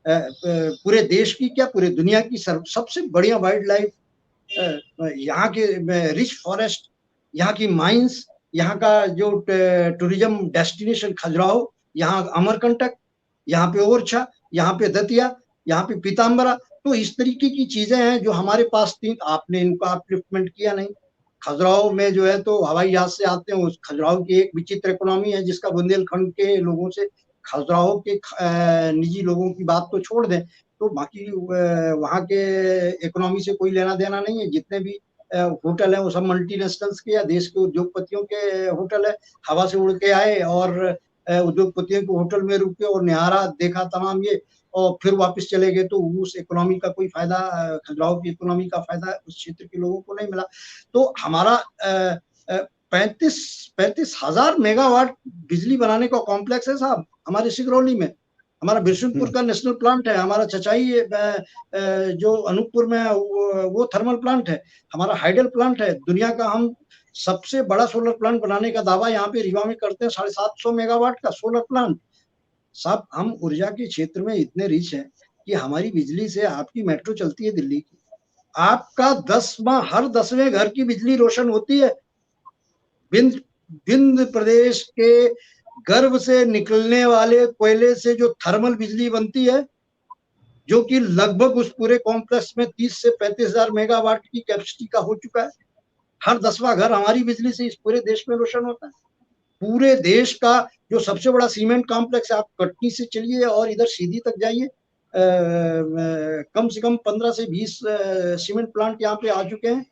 पूरे देश की क्या पूरे दुनिया की सबसे बढ़िया वाइल्ड लाइफ, यहाँ के रिच फॉरेस्ट, यहाँ की माइंस, यहाँ का जो टूरिज्म डेस्टिनेशन खजुराहो, यहाँ अमरकंटक, यहाँ पे ओरछा, यहाँ पे दतिया, यहाँ पे पीताम्बरा। तो इस तरीके की चीजें हैं जो हमारे पास थी, आपने इनका अपलिफ्टमेंट किया नहीं। खजुराहो में जो है तो हवाई जहाज से आते हैं, उस खजुराहो की एक विचित्र इकोनॉमी है जिसका बुंदेलखंड के लोगों से, खजुराहो के निजी लोगों की बात तो छोड़ दें, तो बाकी वहाँ के इकोनॉमी से कोई लेना देना नहीं है। जितने भी होटल है वो सब मल्टीनेशनल्स के या देश के उद्योगपतियों के होटल है। हवा से उड़ के आए और उद्योगपतियों के होटल में रुके और निहारा देखा तमाम ये, और फिर वापस चले गए। तो उस इकोनॉमी का कोई फायदा, खजुराहो की इकोनॉमी का फायदा उस क्षेत्र के लोगों को नहीं मिला। तो हमारा 35,000 मेगावाट बिजली बनाने का कॉम्प्लेक्स है साहब हमारे सिगरौली में। हमारा बिरसुनपुर का नेशनल प्लांट है, हमारा चचाई जो अनूपपुर में वो थर्मल प्लांट है, हमारा हाइडल प्लांट है। दुनिया का हम सबसे बड़ा सोलर प्लांट बनाने का दावा यहाँ पे रीवा में करते हैं, 750 मेगावाट का सोलर प्लांट। साहब हम ऊर्जा के क्षेत्र में इतने रिच हैं कि हमारी बिजली से आपकी मेट्रो चलती है दिल्ली की, आपका हर 10वें घर की बिजली रोशन होती है। विंध्य प्रदेश के गर्भ से निकलने वाले कोयले से जो थर्मल बिजली बनती है, जो कि लगभग उस पूरे कॉम्प्लेक्स में 30 से 35,000 मेगावाट की कैपेसिटी का हो चुका है। हर 10वां घर हमारी बिजली से इस पूरे देश में रोशन होता है। पूरे देश का जो सबसे बड़ा सीमेंट कॉम्प्लेक्स है, आप कटनी से चलिए और इधर सीधी तक जाइए, कम से कम 15 से 20 सीमेंट प्लांट यहाँ पे आ चुके हैं।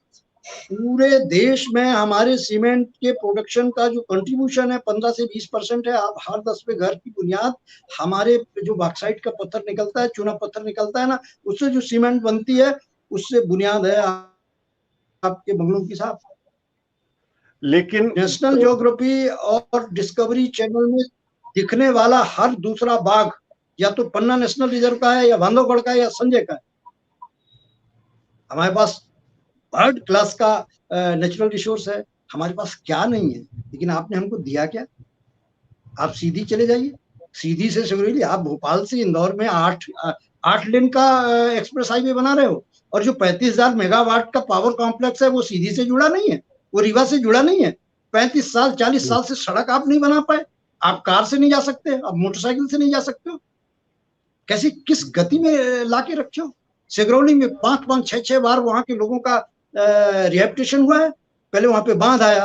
पूरे देश में हमारे सीमेंट के प्रोडक्शन का जो कंट्रीब्यूशन है 15 से 20% है। आप हर 10वें घर की बुनियाद हमारे जो बॉक्साइट का पत्थर निकलता है, चूना पत्थर निकलता है ना, उससे जो सीमेंट बनती है उससे बुनियाद है आपके बंगलों की साहब। लेकिन नेशनल ज्योग्राफी और डिस्कवरी चैनल में दिखने वाला हर दूसरा बाघ या तो पन्ना नेशनल रिजर्व का है, या बांधवगढ़ का है, या संजय का है। हमारे पास बर्ड क्लास का नेचुरल रिसोर्स है, हमारे पास क्या नहीं है, लेकिन आपने हमको दिया क्या? आप सीधी चले जाइए, सीधी से सिगरौली, आप भोपाल से इंदौर में 8 लेन का एक्सप्रेस हाईवे बना रहे हो, और जो 35,000 मेगावाट का पावर कॉम्प्लेक्स है वो सीधी से जुड़ा नहीं है, वो रीवा से जुड़ा नहीं है। 35 साल 40 साल से सड़क आप नहीं बना पाए। आप कार से नहीं जा सकते, आप मोटरसाइकिल से नहीं जा सकते हो। कैसे किस गति में लाके रखे हो? सिगरौली में 5-5 6-6 बार वहां के लोगों का रिहेबिलिटेशन हुआ है। पहले वहां पे बांध आया,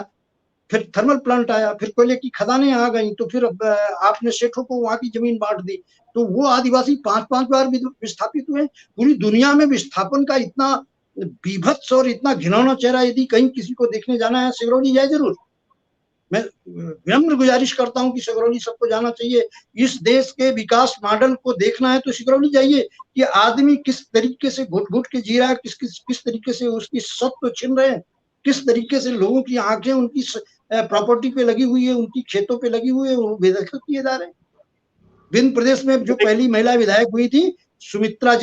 फिर थर्मल प्लांट आया, फिर कोयले की खदानें आ गई, तो फिर आपने सेठों को वहां की जमीन बांट दी, तो वो आदिवासी 5-5 बार विस्थापित हुए। पूरी दुनिया में विस्थापन का इतना बीभत्स और इतना घिनौना चेहरा यदि कहीं किसी को देखने जाना है, सिगरौली जाए जरूर। मैं विनम्र गुजारिश करता हूं कि सिगरौली सबको जाना चाहिए। इस देश के विकास मॉडल को देखना है तो सिगरौली जाइए कि आदमी किस तरीके से घुट घुट के जी रहा है, किस तरीके से उसकी सत्व छिन रहे हैं, किस तरीके से लोगों की आंखें उनकी प्रॉपर्टी पे लगी हुई है, उनकी खेतों पे लगी हुई है, वो बेदखल किए जा रहे हैं। विंध्य प्रदेश में जो पहली महिला विधायक हुई थी सुमित्रा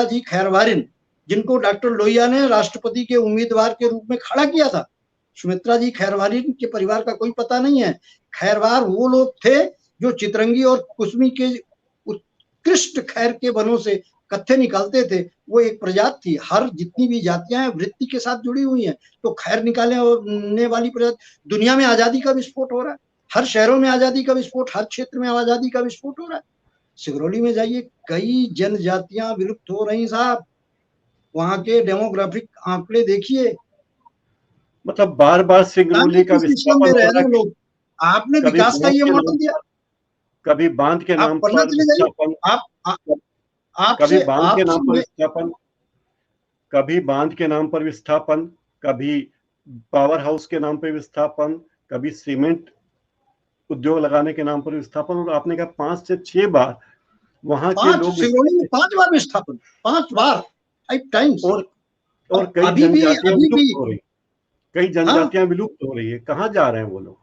जी खैरवारिन, जिनको डॉक्टर लोहिया ने राष्ट्रपति के उम्मीदवार के रूप में खड़ा किया था। सुमित्रा जी खैरवारिन के परिवार का कोई पता नहीं है। खैरवार वो लोग थे जो चितरंगी और कुसमी के उत्कृष्ट खैर के वनों से कत्थे निकालते थे, वो एक प्रजाति थी। हर जितनी भी जातियां हैं वृत्ति के साथ जुड़ी हुई हैं, तो खैर निकालने वाली प्रजाति। दुनिया में आजादी का विस्फोट हो रहा है, हर शहरों में आजादी का विस्फोट, हर क्षेत्र में आजादी का विस्फोट हो रहा है। सिगरौली में जाइए, कई जनजातियां विलुप्त हो रही साहब, वहां के डेमोग्राफिक आंकड़े देखिए। मतलब बार बार सिंगरौली का सिस्टम में विस्थापन रह हो रहे रहा हैं है। लोग, आपने कभी विकास का बांध ये के मॉडल नाम दिया। पर, कभी बांध के आप नाम पढ़ना पर चले जाइए, विस्थापन, आप कभी आपसे बांध के नाम आपसे पर मैं विस्थापन, कभी बांध के नाम पर विस्थापन, कभी पावर हाउस के नाम पर विस्थापन, कभी सीमेंट उद्योग लगाने के नाम पर विस्थापन। और आपने कहा 5 से 6 बार वहां के लोग सिगरौली में 5 बार विस्थापन, 5 बार, 5 टाइम्स। और और कई जनजातियां अभी भी विलुप्त हो रही, कई हाँ, जनजातियां विलुप्त हो रही है। कहाँ जा रहे हैं वो लोग?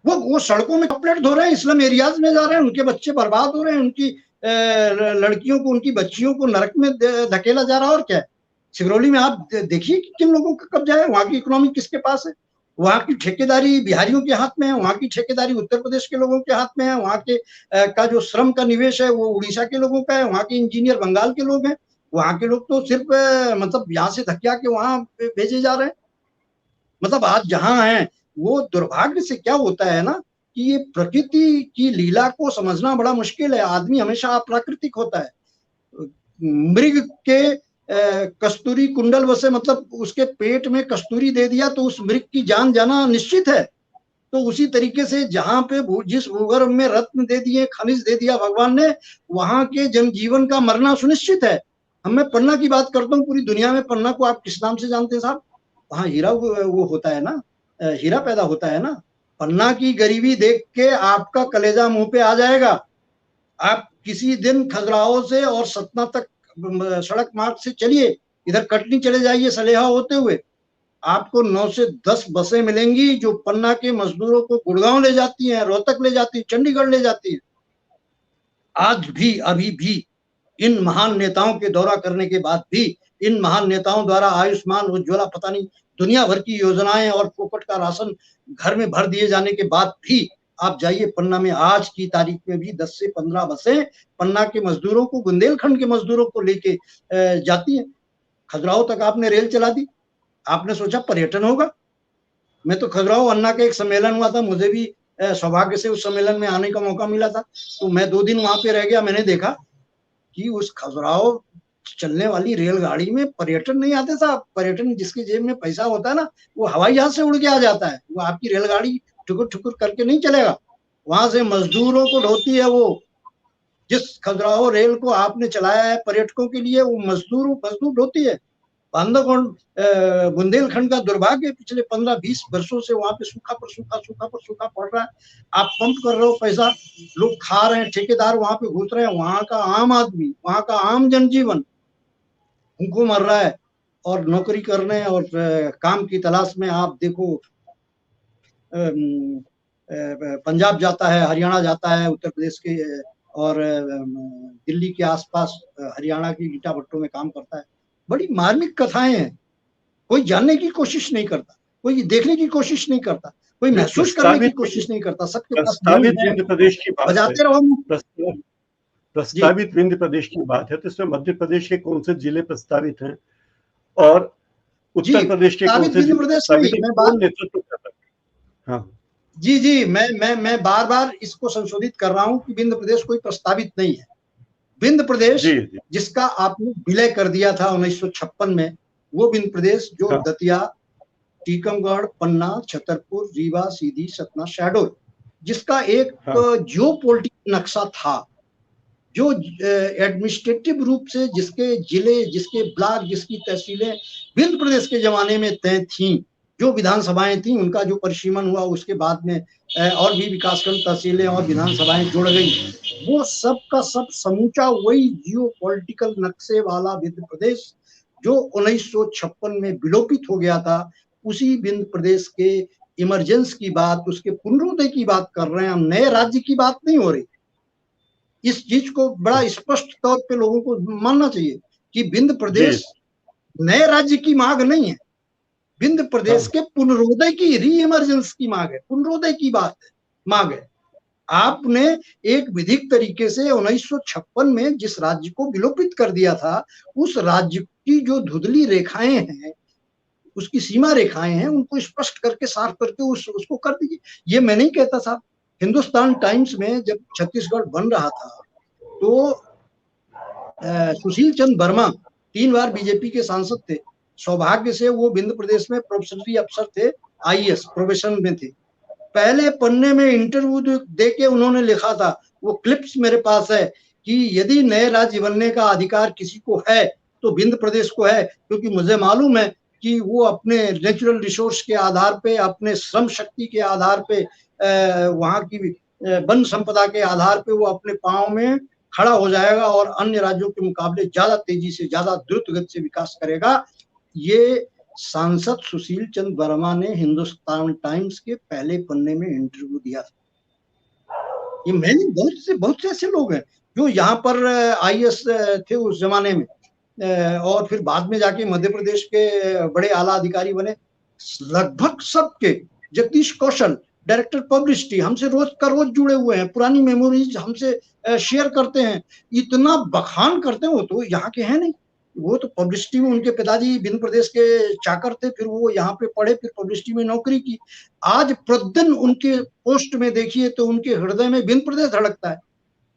वो सड़कों में कपलेट धो रहे हैं, इस्लाम एरियाज में जा रहे हैं, उनके बच्चे बर्बाद हो रहे हैं, उनकी लड़कियों को, उनकी बच्चियों को नरक में धकेला जा रहा है। और क्या है, सिगरौली में आप देखिए कि किन लोगों का कब्जा है, वहां की इकोनॉमी किसके पास है। वहां की ठेकेदारी बिहारियों के हाथ में है, वहां की ठेकेदारी उत्तर प्रदेश के लोगों के हाथ में है, वहां के का जो श्रम का निवेश है वो उड़ीसा के लोगों का है, वहां के इंजीनियर बंगाल के लोग हैं। वहां के लोग तो सिर्फ मतलब यहाँ से धकिया के वहां भेजे जा रहे हैं। मतलब आज जहां है, वो दुर्भाग्य से क्या होता है ना, कि ये प्रकृति की लीला को समझना बड़ा मुश्किल है। आदमी हमेशा अप्राकृतिक होता है। मृग के कस्तूरी कुंडल वसे, मतलब उसके पेट में कस्तूरी दे दिया तो उस मृग की जान जाना निश्चित है। तो उसी तरीके से जहां पे जिस भूगर्भ में रत्न दे दिए, खनिज दे दिया भगवान ने, वहां के जनजीवन का मरना सुनिश्चित है। हम मैं पन्ना की बात करता हूँ, पूरी दुनिया में पन्ना को आप किस नाम से जानते हैं साहब? वहां हीरा वो होता है ना, हीरा पैदा होता है ना। पन्ना की गरीबी देख के आपका कलेजा मुंह पे आ जाएगा। आप किसी दिन खजुराहो से और सतना तक सड़क मार्ग से चलिए, इधर कटनी चले जाइए सलेहा होते हुए, आपको 9 से 10 बसें मिलेंगी जो पन्ना के मजदूरों को गुड़गांव ले जाती हैं, रोहतक ले जाती हैं, चंडीगढ़ ले जाती हैं। आज भी, अभी भी इन महान नेताओं के दौरा करने के बाद भी, इन महान नेताओं द्वारा आयुष्मान उज्ज्वला पता नहीं दुनिया भर की योजनाएं और फोकट का राशन घर में भर दिए जाने के बाद भी, आप जाइए पन्ना में आज की तारीख में भी 10 से 15 बसें पन्ना के मजदूरों को, बुंदेलखंड के मजदूरों को लेके जाती हैं। खजुराहो तक आपने रेल चला दी, आपने सोचा पर्यटन होगा। मैं तो खजुराहो अन्ना का एक सम्मेलन हुआ था, मुझे भी सौभाग्य से उस सम्मेलन में आने का मौका मिला था, तो मैं 2 दिन वहां पे रह गया। मैंने देखा कि उस खजुराहो चलने वाली रेलगाड़ी में पर्यटन नहीं आते साहब। पर्यटन जिसकी जेब में पैसा होता है ना, वो हवाई जहाज से उड़ के आ जाता है, वो आपकी रेलगाड़ी ठुकुर ठुकुर करके नहीं चलेगा। वहां से मजदूरों को ढोती है वो। जिस खजुराहो रेल को आपने चलाया है पर्यटकों के लिए, वो मजदूर ढोती है। बांधवगढ़ बुंदेलखंड का दुर्भाग्य, पिछले 15-20 वर्षों से वहां पे सूखा पर सूखा, सूखा पर सूखा पड़ रहा है। आप पंप कर रहे हो पैसा, लोग खा रहे हैं, ठेकेदार वहां पे घुस रहे हैं, वहां का आम आदमी, वहां का आम जनजीवन भूखों मर रहा है। और नौकरी करने और काम की तलाश में आप देखो, पंजाब जाता है, हरियाणा जाता है, उत्तर प्रदेश के और दिल्ली के आसपास हरियाणा की ईटा भट्टों में काम करता है। बड़ी मार्मिक कथाएं हैं। कोई जानने की कोशिश नहीं करता, कोई देखने की कोशिश नहीं करता, कोई महसूस करने की कोशिश नहीं करता। सबके पास प्रस्तावित विंध्य प्रदेश की बात है, बजाते रहो। प्रस्तावित विंध्य प्रदेश की बात है, तो इसमें मध्य प्रदेश के कौन से जिले प्रस्तावित हैं और उत्तर प्रदेश के कौन से जिले प्रस्तावित हैं, कौन नेतृत्व कर रहा है? हाँ जी, मैं बार बार इसको संशोधित कर रहा हूं कि विंध्य प्रदेश कोई प्रस्तावित नहीं है। विंध्य प्रदेश जिसका आपने विलय कर दिया था 1956 में, वो विंध्य प्रदेश जो दतिया, टीकमगढ़, पन्ना, छतरपुर, रीवा, सीधी, सतना, शहडोल, जिसका एक जियो पॉलिटिकल नक्शा था, जो एडमिनिस्ट्रेटिव रूप से जिसके जिले, जिसके ब्लॉक, जिसकी तहसीलें विंध्य प्रदेश के जमाने में तय थी, जो विधानसभाएं थी, उनका जो परिसीमन हुआ उसके बाद में और भी विकासखंड, तहसीलें और विधानसभाएं जुड़ गई, वो सब का सब समूचा वही जियो पॉलिटिकल नक्शे वाला विंध्य प्रदेश जो 1956 में विलोपित हो गया था। उसी विंध्य प्रदेश के इमरजेंस की बात, उसके पुनरोदय की बात कर रहे हैं हम, नए राज्य की बात नहीं हो रही। इस चीज को बड़ा स्पष्ट तौर पे लोगों को मानना चाहिए कि विंध्य प्रदेश नए राज्य की मांग नहीं है, विंध्य प्रदेश के पुनरोदय की, री इमरजेंस की मांग है, पुनरोदय की बात है, मांग है। आपने एक विधिक तरीके से 1956 में जिस राज्य को विलोपित कर दिया था, उस राज्य की जो धुंधली रेखाएं हैं, उसकी सीमा रेखाएं हैं, उनको स्पष्ट करके साफ करके उसको कर दीजिए। ये मैं नहीं कहता साहब। हिंदुस्तान टाइम्स में जब छत्तीसगढ़ बन रहा था तो सुशील चंद्र वर्मा 3 बार बीजेपी के सांसद थे। सौभाग्य से वो विंध्य प्रदेश में प्रोफेसरी अफसर थे, आईएएस प्रोफेशन में थे। पहले पन्ने में इंटरव्यू दे के उन्होंने लिखा था, वो क्लिप्स मेरे पास है, कि यदि नए राज्य बनने का अधिकार किसी को है तो विंध्य प्रदेश को है, क्योंकि मुझे मालूम है कि वो अपने नेचुरल रिसोर्स के आधार पे, अपने श्रम शक्ति के आधार पे, वहाँ की वन संपदा के आधार पे वो अपने पांव में खड़ा हो जाएगा और अन्य राज्यों के मुकाबले ज्यादा तेजी से, ज्यादा द्रुत गति से विकास करेगा। ये सांसद सुशील चंद्र वर्मा ने हिंदुस्तान टाइम्स के पहले पन्ने में इंटरव्यू दिया था। ये मैंने बहुत से ऐसे लोग हैं जो यहाँ पर आईएएस थे उस जमाने में, और फिर बाद में जाके मध्य प्रदेश के बड़े आला अधिकारी बने। लगभग सबके, जगदीश कौशल डायरेक्टर पब्लिसिटी, हमसे रोज का रोज जुड़े हुए हैं, पुरानी मेमोरीज हमसे शेयर करते हैं, इतना बखान करते हैं। वो तो यहाँ के हैं नहीं, वो तो पब्लिसिटी में, उनके पिताजी विंध्य प्रदेश के चाकर थे, फिर वो यहाँ पे पढ़े, फिर पब्लिसिटी में नौकरी की। आज प्रतिदिन उनके पोस्ट में देखिए तो उनके हृदय में विंध्य प्रदेश धड़कता है।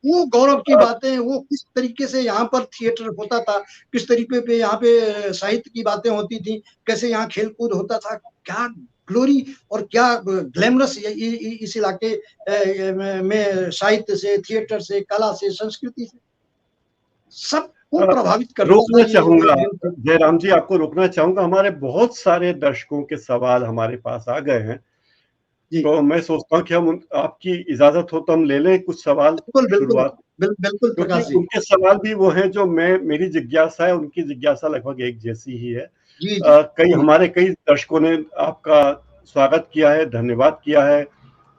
वो गौरव की बातें, वो किस तरीके से यहाँ पर थिएटर होता था, किस तरीके पे यहाँ पे साहित्य की बातें होती थी, कैसे यहाँ खेल कूद होता था, क्या ग्लोरी और क्या ग्लैमरस इस इलाके में साहित्य से, थिएटर से, कला से, संस्कृति से सबको प्रभावित करता रोकना था। चाहूंगा जयराम जी, आपको रोकना चाहूंगा। हमारे बहुत सारे दर्शकों के सवाल हमारे पास आ गए हैं, तो मैं सोचता हूँ कि हम आपकी इजाजत हो तो हम ले लें कुछ सवाल शुरुआत। बिल्कुल प्रकाश जी। उनके सवाल भी वो हैं जो मेरी जिज्ञासा है, उनकी जिज्ञासा लगभग एक जैसी ही है। हमारे कई दर्शकों ने आपका स्वागत किया है, धन्यवाद किया है।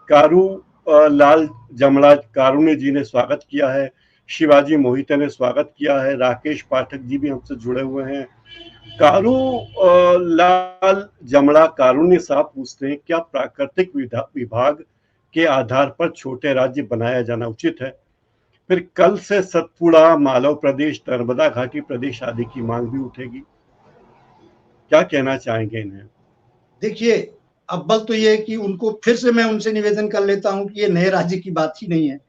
कारू लाल जमड़ा कारुण्य जी ने स्वागत किया है, शिवाजी मोहिते ने स्वागत किया है, राकेश पाठक जी भी हमसे जुड़े हुए हैं। कारू लाल जमड़ा कारुण्य साहब पूछते हैं, क्या प्राकृतिक विभाग के आधार पर छोटे राज्य बनाया जाना उचित है? फिर कल से सतपुड़ा, मालव प्रदेश, नर्मदा घाटी प्रदेश आदि की मांग भी उठेगी। क्या कहना चाहेंगे इन्हें? देखिए, अव्वल तो ये कि उनको फिर से मैं उनसे निवेदन कर लेता हूं कि ये नए राज्य की बात ही नहीं है।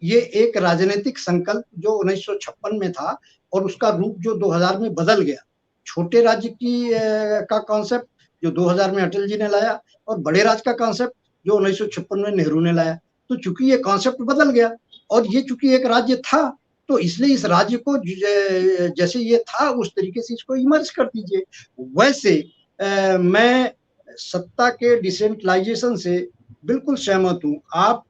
ये एक राजनीतिक संकल्प जो 1956 में था और उसका रूप जो 2000 में बदल गया। छोटे राज्य की का कॉन्सेप्ट जो 2000 में अटल जी ने लाया, और बड़े राज्य का कॉन्सेप्ट जो 1956 में नेहरू ने लाया। तो चूंकि ये कॉन्सेप्ट बदल गया और ये चूंकि एक राज्य था, तो इसलिए इस राज्य को जैसे ये था उस तरीके से इसको इमर्ज कर दीजिए। वैसे मैं सत्ता के डिसेंट्रलाइजेशन से बिल्कुल सहमत हूँ। आप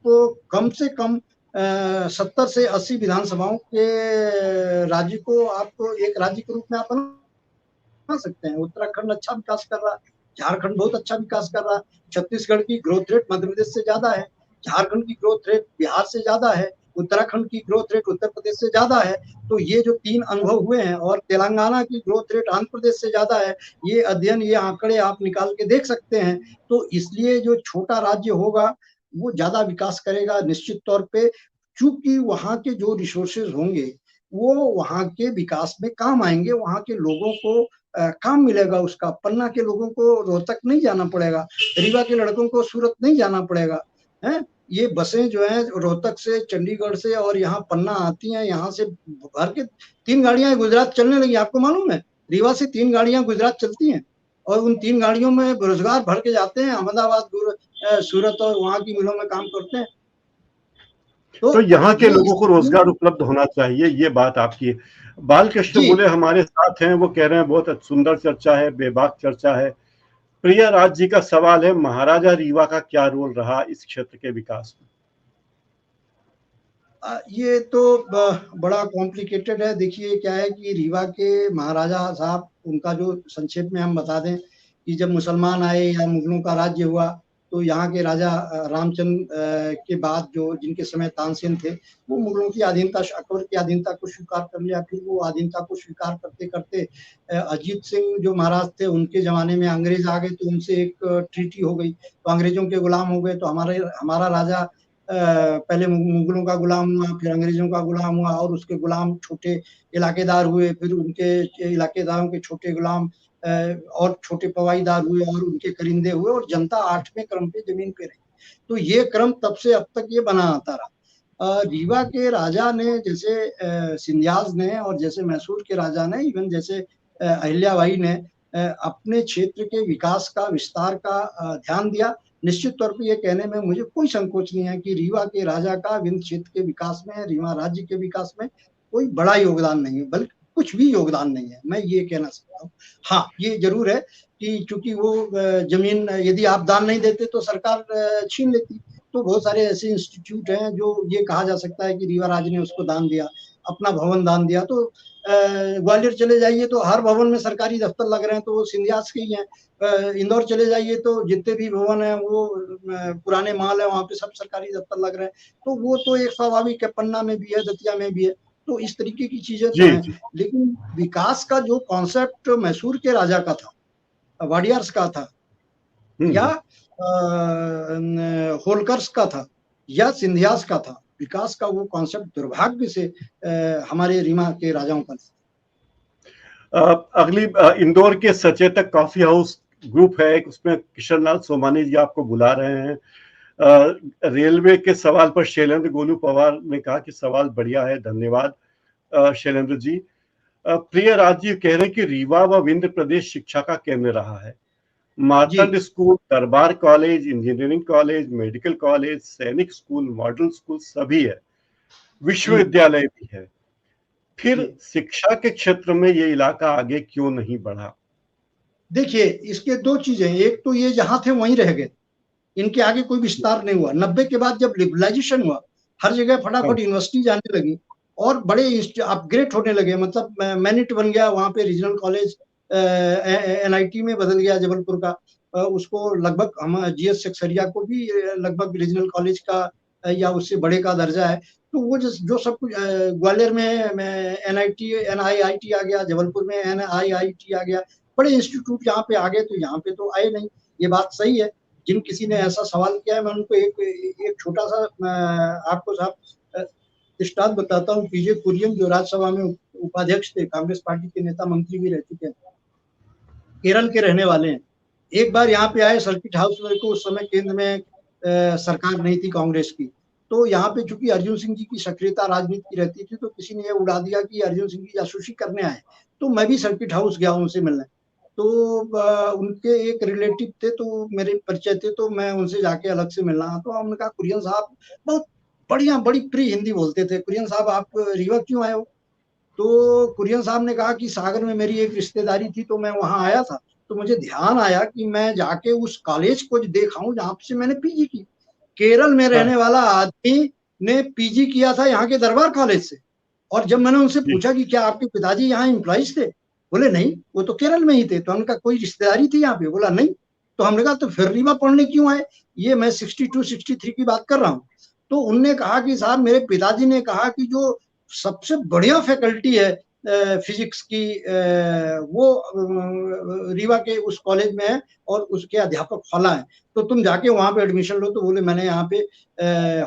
कम से कम 70 से 80 विधानसभाओं के राज्य को आप एक राज्य के रूप में आप बना सकते हैं। उत्तराखंड अच्छा विकास कर रहा है, झारखंड बहुत अच्छा विकास कर रहा है, छत्तीसगढ़ की ग्रोथ रेट मध्य प्रदेश से ज्यादा है, झारखंड की ग्रोथ रेट बिहार से ज्यादा है, उत्तराखंड की ग्रोथ रेट उत्तर प्रदेश से ज्यादा है। तो ये जो 3 अनुभव हुए हैं, और तेलंगाना की ग्रोथ रेट आंध्र प्रदेश से ज्यादा है, ये अध्ययन, ये आंकड़े आप निकाल के देख सकते हैं। तो इसलिए जो छोटा राज्य होगा वो ज्यादा विकास करेगा निश्चित तौर पे, चूंकि वहाँ के जो रिसोर्सेज होंगे वो वहाँ के विकास में काम आएंगे, वहाँ के लोगों को काम मिलेगा। उसका पन्ना के लोगों को रोहतक नहीं जाना पड़ेगा, रीवा के लड़कों को सूरत नहीं जाना पड़ेगा, है। ये बसें जो है रोहतक से, चंडीगढ़ से और यहाँ पन्ना आती हैं, यहाँ से भर के 3 गाड़ियां गुजरात चलने लगी। आपको मालूम है, रीवा से 3 गाड़ियां गुजरात चलती हैं, और उन 3 गाड़ियों में रोजगार भर के जाते हैं, अहमदाबाद, सूरत और वहाँ की मिलों में काम करते हैं। तो यहाँ के लोगों को रोजगार उपलब्ध होना चाहिए, ये बात आपकी है। बालकृष्ण बुले हमारे साथ हैं, वो कह रहे हैं बहुत सुंदर चर्चा है, बेबाक चर्चा है। प्रिया राज जी का सवाल है, महाराजा रीवा का क्या रोल रहा इस क्षेत्र के विकास में? ये तो बड़ा कॉम्प्लिकेटेड है। देखिए क्या है कि रीवा के महाराजा साहब, उनका जो संक्षेप में हम बता दें कि जब मुसलमान आए या मुगलों का राज्य हुआ, तो यहाँ के राजा रामचंद्र के बाद जो जिनके समय तानसेन थे, वो मुगलों की अधीनता, अकबर की अधीनता को स्वीकार कर लिया। फिर वो अधीनता को स्वीकार करते करते अजीत सिंह जो महाराज थे, उनके जमाने में अंग्रेज आ गए, तो उनसे एक ट्रीटी हो गई, तो अंग्रेजों के गुलाम हो गए। तो हमारा राजा पहले मुगलों का गुलाम हुआ, फिर अंग्रेजों का गुलाम हुआ, और उसके गुलाम छोटे इलाकेदार हुए, फिर उनके इलाकेदारों के छोटे गुलाम और छोटे पवाईदार हुए, और उनके करिंदे हुए, और जनता 8वें क्रम पे जमीन पे रही। तो ये क्रम तब से अब तक ये बना आता रहा। रीवा के राजा ने, जैसे सिंधियाज ने, और जैसे मैसूर के राजा ने, इवन जैसे अहिल्याबाई ने अपने क्षेत्र के विकास का, विस्तार का ध्यान दिया। निश्चित तौर पे ये कहने में मुझे कोई संकोच नहीं है कि रीवा के राजा का विंध्य क्षेत्र के विकास में, रीवा राज्य के विकास में कोई बड़ा योगदान नहीं है, बल्कि कुछ भी योगदान नहीं है, मैं ये कहना चाहता हूँ। हाँ, ये जरूर है कि चूंकि वो जमीन यदि आप दान नहीं देते तो सरकार छीन लेती। तो बहुत सारे ऐसे इंस्टीट्यूट हैं जो ये कहा जा सकता है कि रीवा राज्य ने उसको दान दिया, अपना भवन दान दिया। तो ग्वालियर चले जाइए तो हर भवन में सरकारी दफ्तर लग रहे हैं, तो वो सिंधियाज के ही हैं। इंदौर चले जाइए तो जितने भी भवन हैं वो पुराने महल है, वहाँ पे सब सरकारी दफ्तर लग रहे हैं। तो वो तो एक स्वाभाविक है, पन्ना में भी है, दतिया में भी है। तो इस तरीके की चीजें तो जी हैं। जी। लेकिन विकास का जो कॉन्सेप्ट मैसूर के राजा का था, वाडियार्स का था, या होलकर्स का था, या सिंधियाज का था, विकास का वो कॉन्सेप्ट दुर्भाग्य से हमारे रीवा के राजाओं का था। अगली इंदौर के सचेतक कॉफी हाउस ग्रुप है, उसमें किशन लाल सोमानी जी आपको बुला रहे हैं। रेलवे के सवाल पर शैलेंद्र गोलू पवार ने कहा कि सवाल बढ़िया है, धन्यवाद शैलेंद्र जी। प्रिय राजीव कह रहे हैं कि रीवा व विंध्य प्रदेश शिक्षा का केंद्र रहा है। मार्तंड स्कूल, दरबार college, engineering college, medical college, सैनिक स्कूल, मॉडल स्कूल सभी है, विश्वविद्यालय भी है। फिर शिक्षा के क्षेत्र में ये इलाका आगे क्यों नहीं बढ़ा? देखिए, इसके दो चीजें, एक तो ये जहां थे वहीं रह गए, इनके आगे कोई विस्तार नहीं हुआ। 90 के बाद जब लिबरलाइजेशन हुआ, हर जगह फटाफट यूनिवर्सिटी जाने लगी और बड़े अपग्रेड होने लगे। मतलब मैनिट बन गया, वहां पे रीजनल कॉलेज NIT में बदल गया जबलपुर का। उसको लगभग हम GS सेक्सरिया को भी लगभग रीजनल कॉलेज का या उससे बड़े का दर्जा है। तो वो जो सब कुछ ग्वालियर में NIIT आ गया, जबलपुर में NIIT आ गया, बड़े इंस्टीट्यूट यहाँ पे आ गए। तो यहाँ पे तो आए नहीं, ये बात सही है। जिन किसी ने ऐसा सवाल किया है, मैं उनको एक छोटा सा आपको साहब दृष्टांत बताता हूँ। PJ कुरियन जो राज्यसभा में उपाध्यक्ष थे, कांग्रेस पार्टी के नेता, मंत्री भी रह चुके हैं, केरल के रहने वाले हैं। एक बार यहाँ पे आए सर्किट हाउस में, को उस समय केंद्र में सरकार नहीं थी कांग्रेस की। तो यहाँ पे चूंकि अर्जुन सिंह जी की सक्रियता राजनीति की रहती थी, तो किसी ने ये उड़ा दिया कि अर्जुन सिंह जी जासूसी करने आए। तो मैं भी सर्किट हाउस गया उनसे मिलने। तो उनके एक रिलेटिव थे, तो मेरे परिचय थे, तो मैं उनसे जाके अलग से मिलना। तो हमने कहा, कुरियन साहब बहुत बढ़िया, बड़ी प्री हिंदी बोलते थे, कुरियन साहब आप रीवा क्यों आए हो? तो कुरियन साहब ने कहा कि सागर में मेरी एक रिश्तेदारी थी, तो मैं वहां आया था। तो मुझे ध्यान आया कि मैं जाके उस कॉलेज को देखाऊं जहां से मैंने PG की। केरल में रहने वाला आदमी ने PG किया था यहाँ के दरबार कॉलेज से। और जब मैंने उनसे पूछा कि क्या आपके पिताजी यहाँ एम्प्लॉइज थे, बोले नहीं, वो तो केरल में ही थे। तो हमने कहा कोई रिश्तेदारी थी यहाँ पे? बोला नहीं। तो हमने कहा तो फिर रीवा पढ़ने क्यों आए? ये मैं 62-63 की बात कर रहा हूँ। तो उनने कहा कि साहब मेरे पिताजी ने कहा कि जो सबसे बढ़िया फैकल्टी है फिजिक्स की, वो रीवा के उस कॉलेज में है और उसके अध्यापक फला है, तो तुम जाके वहां पे एडमिशन लो। तो बोले मैंने यहाँ पे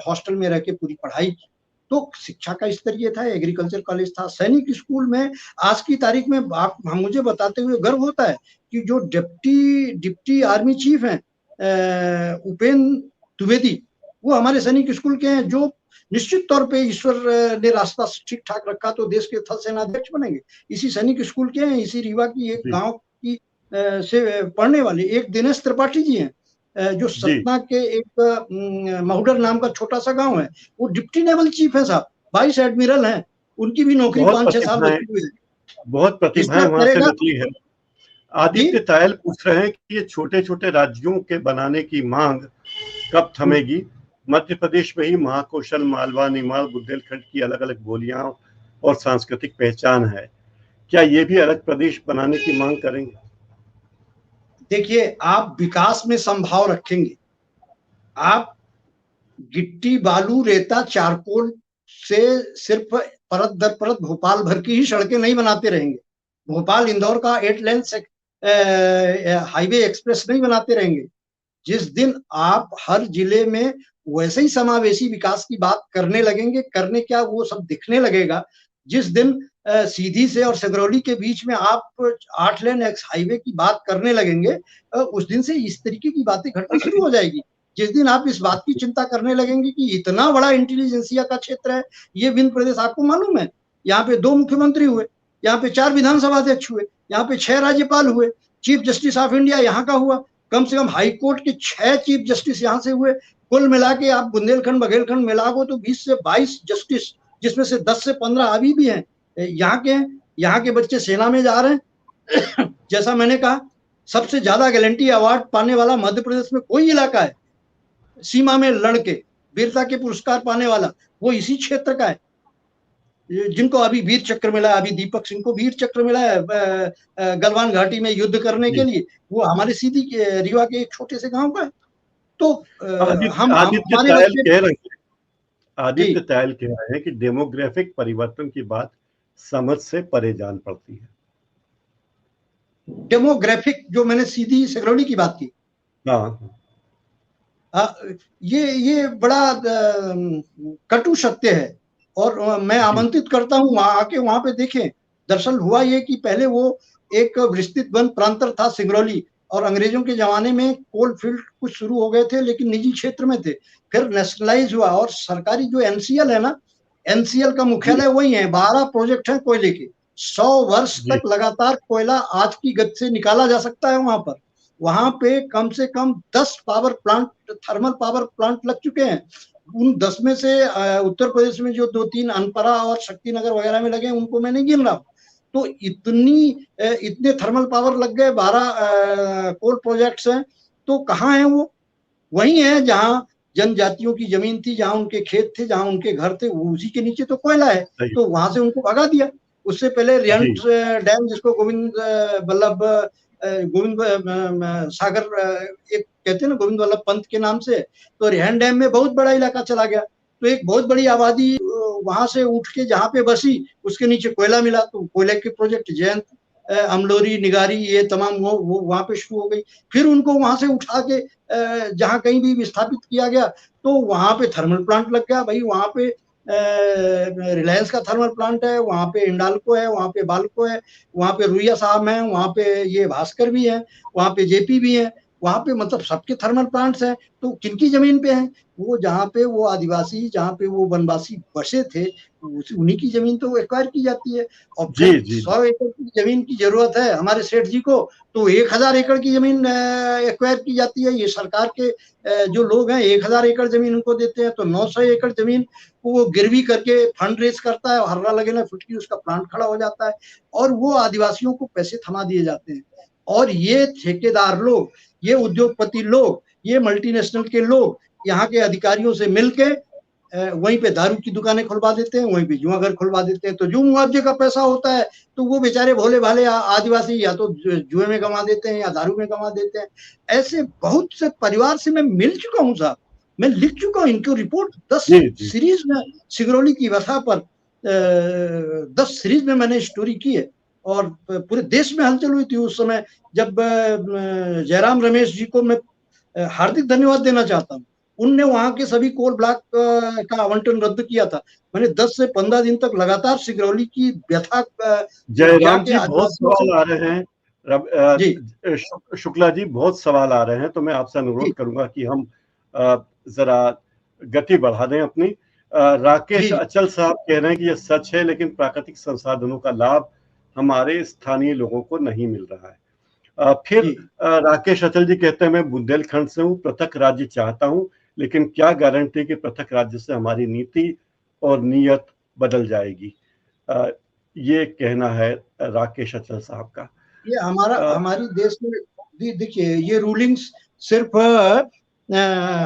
हॉस्टल में रह के पूरी पढ़ाई की। तो शिक्षा का स्तर ये था, एग्रीकल्चर कॉलेज था। सैनिक स्कूल में आज की तारीख में आप मुझे बताते हुए गर्व होता है कि जो डिप्टी आर्मी चीफ हैं उपेंद्र द्विवेदी, वो हमारे सैनिक स्कूल के हैं। जो निश्चित तौर पे ईश्वर ने रास्ता ठीक ठाक रखा तो देश के थल सेनाध्यक्ष बनेंगे, इसी सैनिक स्कूल के हैं, इसी रीवा की एक गांव की से पढ़ने वाले एक दिनेश त्रिपाठी जी हैं, जो सतना के एक महुडर नाम का छोटा सा गांव है। वो डिप्टी नेवल चीफ है साहब, वाइस एडमिरल हैं, उनकी भी नौकरी 5-6 साल बची हुई है। बहुत प्रतिभाएं वहां से निकली है। आदित्य तायल पूछ रहे हैं कि ये छोटे छोटे राज्यों के बनाने की मांग कब थमेगी? मध्य प्रदेश में ही महाकौशल, मालवा, निमाड़, बुंदेलखंड की अलग अलग बोलियां और सांस्कृतिक पहचान है, क्या ये भी अलग प्रदेश बनाने की मांग करेंगे? देखिए, आप विकास में संभाव रखेंगे, आप गिट्टी, बालू, रेता, चारकोल से सिर्फ परत दर परत भोपाल भर की ही सड़कें नहीं बनाते रहेंगे। भोपाल इंदौर का 8 लेन हाईवे एक्सप्रेस नहीं बनाते रहेंगे। जिस दिन आप हर जिले में वैसे ही समावेशी विकास की बात करने लगेंगे। करने क्या, वो सब दिखने लगेगा जिस दिन सीधी से और सिंगरौली के बीच में आप 8 लेन एक्स हाईवे की बात करने लगेंगे, उस दिन से इस तरीके की बातें घटना शुरू हो जाएगी। जिस दिन आप इस बात की चिंता करने लगेंगे कि इतना बड़ा इंटेलिजेंसिया का क्षेत्र है ये विंध्य प्रदेश, आपको मालूम है यहाँ पे 2 मुख्यमंत्री हुए, यहाँ पे 4 विधानसभा अध्यक्ष हुए, यहाँ पे 6 राज्यपाल हुए, चीफ जस्टिस ऑफ इंडिया यहाँ का हुआ, कम से कम हाई कोर्ट के 6 चीफ जस्टिस यहाँ से हुए। कुल मिला के आप बुंदेलखंड बघेलखंड मिला को तो 20 से 22 जस्टिस, जिसमें से 10 से 15 अभी भी हैं यहाँ के हैं। यहाँ के बच्चे सेना में जा रहे हैं। जैसा मैंने कहा, सबसे ज्यादा गैलेंटी अवार्ड पाने वाला मध्य प्रदेश में कोई इलाका है सीमा में लड़के वीरता के पुरस्कार पाने वाला, वो इसी क्षेत्र का है। जिनको अभी वीर चक्र मिला है, अभी दीपक सिंह को वीर चक्र मिला है गलवान घाटी में युद्ध करने के लिए, वो हमारे सीधी रीवा के एक छोटे से गांव का है। तो आदित्य हमारे तायल बच्चे, कह रहे हैं, आदित्य तायल कह रहे हैं कि डेमोग्राफिक परिवर्तन की बात समझ से परे जान पड़ती है। डेमोग्राफिक, जो मैंने सीधी सिंगरौली की बात की, ये बड़ा कटु सत्य है। और मैं आमंत्रित करता हूँ वहां आके वहां पे देखें। दरअसल हुआ ये कि पहले वो एक विस्तृत वन प्रांतर था सिंगरौली, और अंग्रेजों के जमाने में कोल फील्ड कुछ शुरू हो गए थे लेकिन निजी क्षेत्र में थे, फिर नेशनलाइज हुआ और सरकारी जो एनसीएल है ना, एनसीएल का मुख्यालय वही है। 12 प्रोजेक्ट है कोयले के, 100 वर्ष तक लगातार कोयला आज की गति से निकाला जा सकता है वहां पर। वहां पे कम से कम 10 power plant, thermal power plant लग चुके हैं। उन 10 में से उत्तर प्रदेश में जो 2-3 अनपरा और शक्तिनगर वगैरह में लगे उनको मैं नहीं गिन रहा हूँ। तो इतने थर्मल पावर लग गए, 12 कोल प्रोजेक्ट्स हैं। तो कहाँ है वो? वही है जहाँ जनजातियों की जमीन थी, जहाँ उनके खेत थे, जहाँ उनके घर थे, उसी के नीचे तो कोयला है। तो वहां से उनको भगा दिया। उससे पहले रिहंद डैम, जिसको गोविंद सागर एक कहते हैं ना, गोविंद वल्लभ पंत के नाम से, तो रिहंद डैम में बहुत बड़ा इलाका चला गया। तो एक बहुत बड़ी आबादी वहां से उठ के जहाँ पे बसी, उसके नीचे कोयला मिला। तो कोयले के प्रोजेक्ट जयंत, अमलोरी, निगारी, ये तमाम वो वहां पे शुरू हो गई। फिर उनको वहां से उठा के जहां कहीं भी विस्थापित किया गया, तो वहां पे थर्मल प्लांट लग गया। भाई वहां पे रिलायंस का थर्मल प्लांट है, वहां पे इंडाल्को है, वहां पे बाल्को है, वहां पे रुइया साहब है, वहां पे ये भास्कर भी है, वहां पे जेपी भी है, वहां पे मतलब सबके थर्मल प्लांट्स हैं। तो किनकी जमीन पे है? वो जहाँ पे वो आदिवासी, जहाँ पे वो वनवासी बसे थे, उन्हीं की जमीन तो एक्वायर की जाती है। और फिर 100 एकड़ की जमीन की जरूरत है हमारे सेठ जी को, तो 1000 एकड़ की जमीन एक्वायर की जाती है। ये सरकार के जो लोग हैं 1000 एकड़ जमीन उनको देते हैं, तो 900 एकड़ जमीन वो गिरवी करके फंड रेज करता है, हर्रा लगे ना फुटकी, उसका प्लांट खड़ा हो जाता है और वो आदिवासियों को पैसे थमा दिए जाते हैं। और ये ठेकेदार लोग, ये उद्योगपति लोग, ये मल्टीनेशनल के लोग यहाँ के अधिकारियों से मिलके वहीं पे दारू की दुकानें खुलवा देते हैं, वहीं पे जुआ घर खुलवा देते हैं। तो जो मुआवजे का पैसा होता है तो वो बेचारे भोले भाले आदिवासी या तो जुए में गंवा देते हैं या दारू में गंवा देते हैं। ऐसे बहुत से परिवार से मैं मिल चुका हूँ साहब, मैं लिख चुका हूँ इनको रिपोर्ट 10 सीरीज में। सिंगरौली की व्यथा पर 10 सीरीज में मैंने स्टोरी की है और पूरे देश में हलचल हुई थी उस समय। जब जयराम रमेश जी को मैं हार्दिक धन्यवाद देना चाहता हूँ, उनने वहां के सभी कोल ब्लॉक का आवंटन रद्द किया था। मैंने 10 से 15 दिन तक लगातार सिंगरौली की व्यथा। जयराम जी बहुत सवाल आ रहे हैं, शुक्ला जी बहुत सवाल आ रहे हैं, तो मैं आपसे अनुरोध करूंगा कि हम जरा गति बढ़ा दें अपनी। राकेश अचल साहब कह रहे हैं कि यह सच है, लेकिन प्राकृतिक संसाधनों का लाभ हमारे स्थानीय लोगों को नहीं मिल रहा है। फिर राकेश अचल जी कहते हैं, मैं बुंदेलखंड से हूँ, पृथक राज्य चाहता हूँ, लेकिन क्या गारंटी कि पृथक राज्य से हमारी नीति और नीयत बदल जाएगी। ये कहना है राकेश अचल साहब का। ये हमारी देश में देखिए, ये रूलिंग्स सिर्फ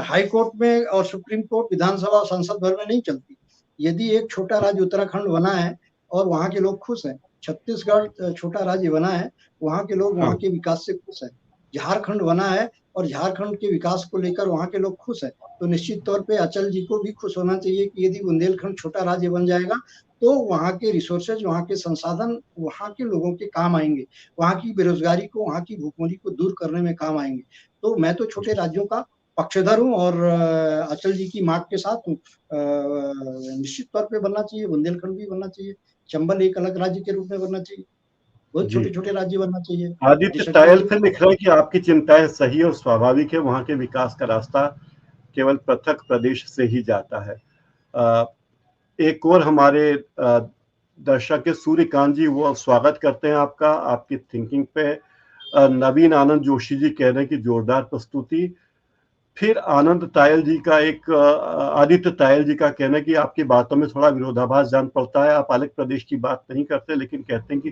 हाई कोर्ट में और सुप्रीम कोर्ट, विधानसभा और संसद भर में नहीं चलती। यदि एक छोटा राज्य उत्तराखंड बना है और वहाँ के लोग खुश हैं, छत्तीसगढ़ छोटा राज्य बना है, वहाँ के लोग वहाँ के विकास से खुश हैं, झारखंड बना है और झारखंड के विकास को लेकर वहाँ के लोग खुश हैं, तो निश्चित तौर पे अचल जी को भी खुश होना चाहिए कि यदि बुंदेलखंड छोटा राज्य बन जाएगा तो वहाँ के रिसोर्सेज, वहाँ के संसाधन वहाँ के लोगों के काम आएंगे, वहाँ की बेरोजगारी को, वहाँ की भूखमरी को दूर करने में काम आएंगे। तो मैं तो छोटे राज्यों का पक्षधर हूँ और अचल जी की मांग के साथ हूँ। निश्चित तौर पे बनना चाहिए, बुंदेलखंड भी बनना चाहिए, चंबल एक अलग राज्य के रूप में बनना चाहिए, बहुत जी। छोटे छोटे राज्य बनना चाहिए। आदित्य तायल फिर लिख रहे हैं कि आपकी चिंताएं सही और स्वाभाविक है, वहां के विकास का रास्ता केवल पृथक प्रदेश से ही जाता है। एक और हमारे दर्शक के सूर्यकांत जी, वो स्वागत करते हैं आपका, आपकी थिंकिंग पे। नवीन आनंद जोशी जी कह रहे हैं कि जोरदार प्रस्तुति। फिर आनंद तायल जी का एक आदित्य तायल जी का कहना है कि आपकी बातों में थोड़ा विरोधाभास जान पड़ता है, आप अलग प्रदेश की बात नहीं करते, लेकिन कहते हैं कि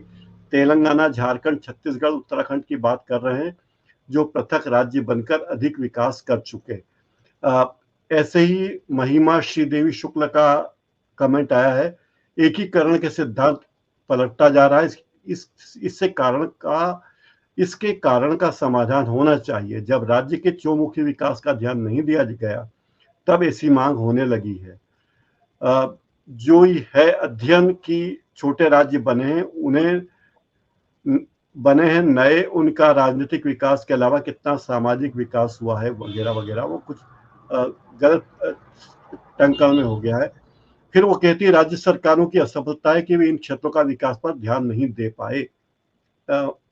तेलंगाना, झारखंड, छत्तीसगढ़, उत्तराखंड की बात कर रहे हैं जो पृथक राज्य बनकर अधिक विकास कर चुके। ऐसे ही महिमा श्रीदेवी शुक्ल का कमेंट आया है, एकीकरण के सिद्धांत पलटता जा रहा है, इसके कारण का समाधान होना चाहिए। जब राज्य के चौमुखी विकास का ध्यान नहीं दिया गया तब ऐसी मांग होने लगी है। जो है अध्ययन की छोटे राज्य बने हैं, उन्हें बने हैं नए, उनका राजनीतिक विकास के अलावा कितना सामाजिक विकास हुआ है वगैरह वगैरह, वो कुछ गलत टंका में हो गया है। फिर वो कहती है राज्य सरकारों की असफलता है कि वे इन क्षेत्रों का विकास पर ध्यान नहीं दे पाए।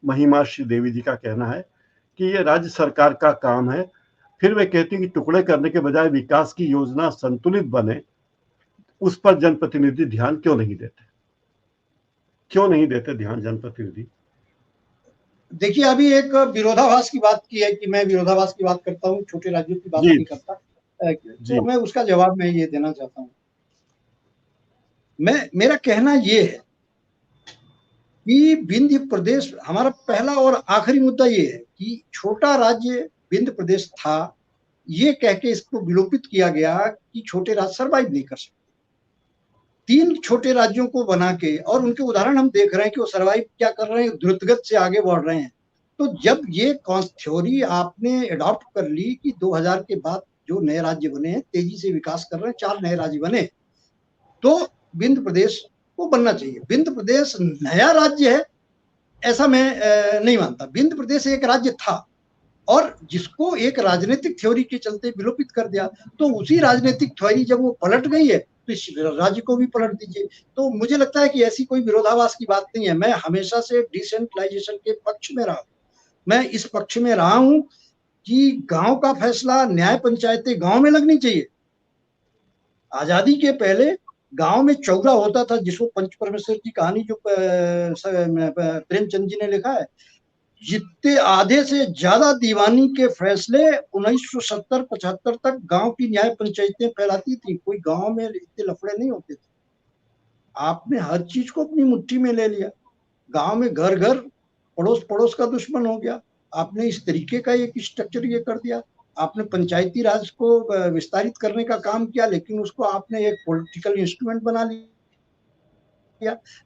महिमा श्री देवी जी का कहना है कि ये राज्य सरकार का काम है। फिर वे कहती हैं कि टुकड़े करने के बजाय विकास की योजना संतुलित बने, उस पर जनप्रतिनिधि ध्यान क्यों नहीं देते ध्यान जनप्रतिनिधि? देखिए, अभी एक विरोधाभास की बात की है कि मैं विरोधाभास की बात करता हूँ, छोटे राज्यों की बात नहीं करता। तो मैं उसका जवाब मैं ये देना चाहता हूँ। मेरा कहना ये है कि विंध्य प्रदेश, हमारा पहला और आखिरी मुद्दा ये है कि छोटा राज्य विंध्य प्रदेश था, ये कह के इसको विलोपित किया गया कि छोटे राज्य सर्वाइव नहीं कर सकते। 3 छोटे राज्यों को बना के, और उनके उदाहरण हम देख रहे हैं कि वो सर्वाइव क्या कर रहे हैं, द्रुतगति से आगे बढ़ रहे हैं। तो जब ये थ्योरी आपने अडॉप्ट कर ली कि 2000 के बाद जो नए राज्य बने तेजी से विकास कर रहे हैं, 4 नए राज्य बने, तो विंध्य प्रदेश को बनना चाहिए। विंध्य प्रदेश नया राज्य है ऐसा मैं नहीं मानता। विंध्य प्रदेश एक राज्य था और जिसको एक राजनीतिक थ्योरी के चलते विलोपित कर दिया, तो उसी राजनीतिक थ्योरी जब वो पलट गई है तो इस राज्य को भी पलट दीजिए। तो मुझे लगता है कि ऐसी कोई विरोधाभास की बात नहीं है। मैं हमेशा से डिसेंट्रलाइजेशन के पक्ष में रहा हूं। मैं इस पक्ष में रहा हूं कि गांव का फैसला, न्याय पंचायतें गांव में लगनी चाहिए। आजादी के पहले गांव में चौरा होता था, जिसको पंच परमेश्वर की कहानी जो प्रेमचंद जी ने लिखा है, जितने आधे से ज्यादा दीवानी के फैसले 1970-75 तक गांव की न्याय पंचायतें फैलाती थी। कोई गांव में इतने लफड़े नहीं होते थे। आपने हर चीज को अपनी मुट्ठी में ले लिया। गांव में घर घर, पड़ोस पड़ोस का दुश्मन हो गया। आपने इस तरीके का एक स्ट्रक्चर ये कर दिया। आपने पंचायती राज को विस्तारित करने का काम किया, लेकिन उसको आपने एक पॉलिटिकल इंस्ट्रूमेंट बना लिया।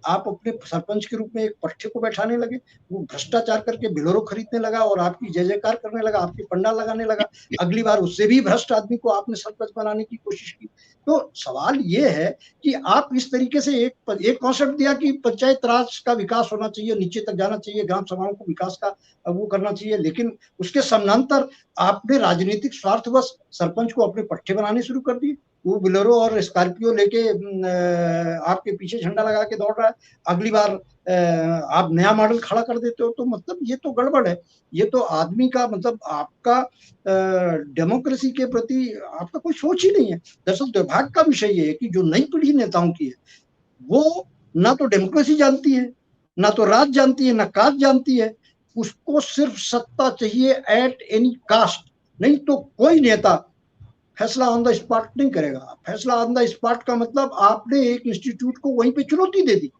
आप अपने सरपंच के रूप में एक पट्टे को बैठाने लगे, वो भ्रष्टाचार करके बिलोरो खरीदने लगा और आपकी जय जयकार करने लगा, आपके पंडाल लगाने लगा। अगली बार उससे भी भ्रष्ट आदमी को आपने सरपंच बनाने की कोशिश की। तो सवाल ये है कि आप इस तरीके से एक कॉन्सेप्ट दिया कि पंचायत राज का विकास होना चाहिए, नीचे तक जाना चाहिए, ग्राम सभाओं को विकास का वो करना चाहिए, लेकिन उसके समानांतर आपने राजनीतिक स्वार्थवश सरपंच को अपने पट्टे बनाने शुरू कर दिए। वो बोलेरो और स्कॉर्पियो लेके आपके पीछे झंडा लगा के दौड़ रहा है। अगली बार आप नया मॉडल खड़ा कर देते हो, तो मतलब ये तो गड़बड़ है। ये तो आदमी का मतलब आपका डेमोक्रेसी के प्रति आपका कोई सोच ही नहीं है। दरअसल दुर्भाग्य का विषय ये है कि जो नई पीढ़ी नेताओं की है, वो ना तो डेमोक्रेसी जानती है, ना तो राज जानती है, ना काज जानती है। उसको सिर्फ सत्ता चाहिए एट एनी कास्ट। नहीं तो कोई नेता फैसला ऑन द स्पॉट नहीं करेगा। फैसला ऑन द स्पॉट का मतलब आपने एक इंस्टीट्यूट को वहीं पे चुनौती दे दी।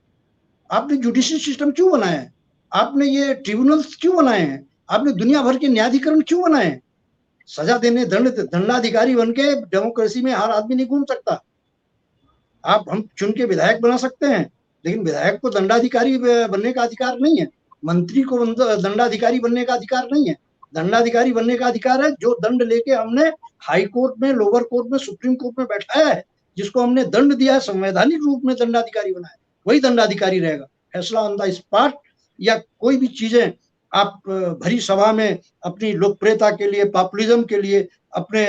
आपने जुडिशियल सिस्टम क्यों बनाया है? आपने ये ट्रिब्यूनल्स क्यों बनाए हैं? आपने दुनिया भर के न्यायाधिकरण क्यों बनाए हैं? सजा देने दंडाधिकारी बन के डेमोक्रेसी में हर आदमी नहीं घूम सकता। हम चुन के विधायक बना सकते हैं, लेकिन विधायक को दंडाधिकारी बनने का अधिकार नहीं है। मंत्री को दंडाधिकारी बनने का अधिकार नहीं है। दंडाधिकारी बनने का अधिकार है जो दंड लेके हमने हाई कोर्ट में, लोअर कोर्ट में, सुप्रीम कोर्ट में बैठाया है, जिसको हमने दंड दिया है, संवैधानिक रूप में दंडाधिकारी बनाया, वही दंडाधिकारी रहेगा। फैसला ऑन द स्पॉट या कोई भी चीजें आप भरी सभा में अपनी लोकप्रियता के लिए, पॉपुलिज्म के लिए अपने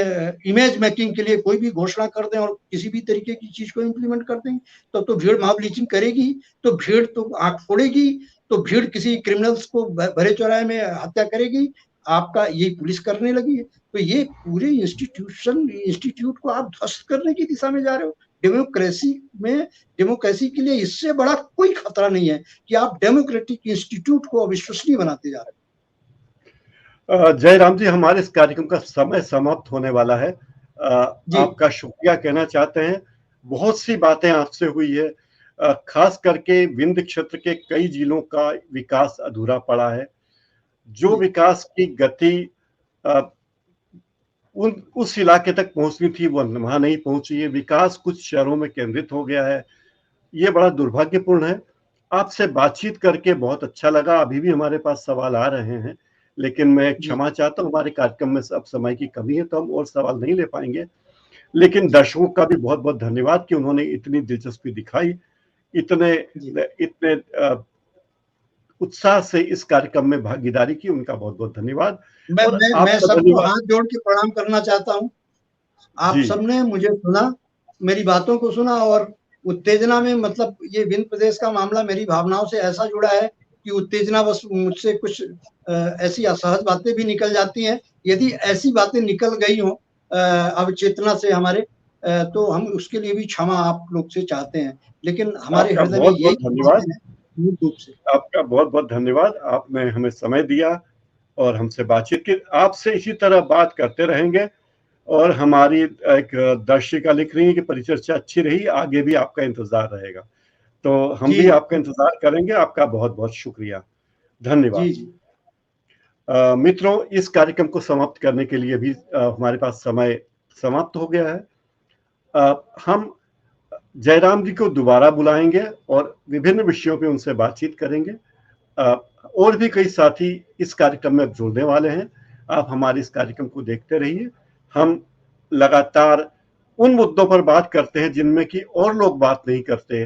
इमेज मेकिंग के लिए कोई भी घोषणा कर दें और किसी भी तरीके की चीज को इम्प्लीमेंट कर देंगे तो भीड़ मॉब लिंचिंग करेगी, तो भीड़ तो आंख फोड़ेगी, तो भीड़ किसी क्रिमिनल्स को भरे चौराहे में हत्या करेगी। आपका यही पुलिस करने लगी है। तो ये पूरे इंस्टीट्यूट को आप ध्वस्त करने की दिशा में जा रहे हो। डेमोक्रेसी के लिए इससे बड़ा कोई खतरा नहीं है कि आप डेमोक्रेटिक इंस्टीट्यूट को अविश्वसनीय बनाते जा रहे हो। जयराम जी, हमारे इस कार्यक्रम का समय समाप्त होने वाला है। आपका शुक्रिया कहना चाहते हैं। बहुत सी बातें आपसे हुई है, खास करके विंध्य क्षेत्र के कई जिलों का विकास अधूरा पड़ा है। जो विकास की गति उस इलाके तक पहुंचनी थी वो वहां नहीं पहुंची है। विकास कुछ शहरों में केंद्रित हो गया है। ये बड़ा दुर्भाग्यपूर्ण है। आपसे बातचीत करके बहुत अच्छा लगा। अभी भी हमारे पास सवाल आ रहे हैं, लेकिन मैं क्षमा चाहता हूँ, हमारे कार्यक्रम में अब समय की कमी है तो हम और सवाल नहीं ले पाएंगे। लेकिन दर्शकों का भी बहुत बहुत धन्यवाद कि उन्होंने इतनी दिलचस्पी दिखाई, इतने उत्साह से इस कार्यक्रम में भागीदारी की। उनका बहुत बहुत धन्यवाद। मैं सबको हाथ जोड़ के प्रणाम करना चाहता हूँ। आप सबने मुझे सुना, मेरी बातों को सुना और उत्तेजना में, मतलब ये विंध्य प्रदेश का मामला मेरी भावनाओं से ऐसा जुड़ा है कि उत्तेजना बस मुझसे कुछ ऐसी असहज बातें भी निकल जाती हैं। यदि ऐसी बातें निकल गई हो अवचेतना से हमारे, तो हम उसके लिए भी क्षमा आप लोग से चाहते हैं। लेकिन हमारे हृदय में यही धन्यवाद रूप से। आपका बहुत बहुत धन्यवाद। आपने हमें समय दिया और हमसे बातचीत की। आपसे इसी तरह बात करते रहेंगे। और हमारी एक दर्शिका लिख रही है कि परिचर्चा अच्छी रही, आगे भी आपका इंतजार रहेगा। तो हम भी आपका इंतजार करेंगे। आपका बहुत बहुत शुक्रिया, धन्यवाद। मित्रों, इस कार्यक्रम को समाप्त करने के लिए भी हमारे पास समय समाप्त हो गया है। हम जयराम जी को दोबारा बुलाएंगे और विभिन्न विषयों पे उनसे बातचीत करेंगे। और भी कई साथी इस कार्यक्रम में जुड़ने वाले हैं। आप हमारे इस कार्यक्रम को देखते रहिए। हम लगातार उन मुद्दों पर बात करते हैं जिनमें कि और लोग बात नहीं करते।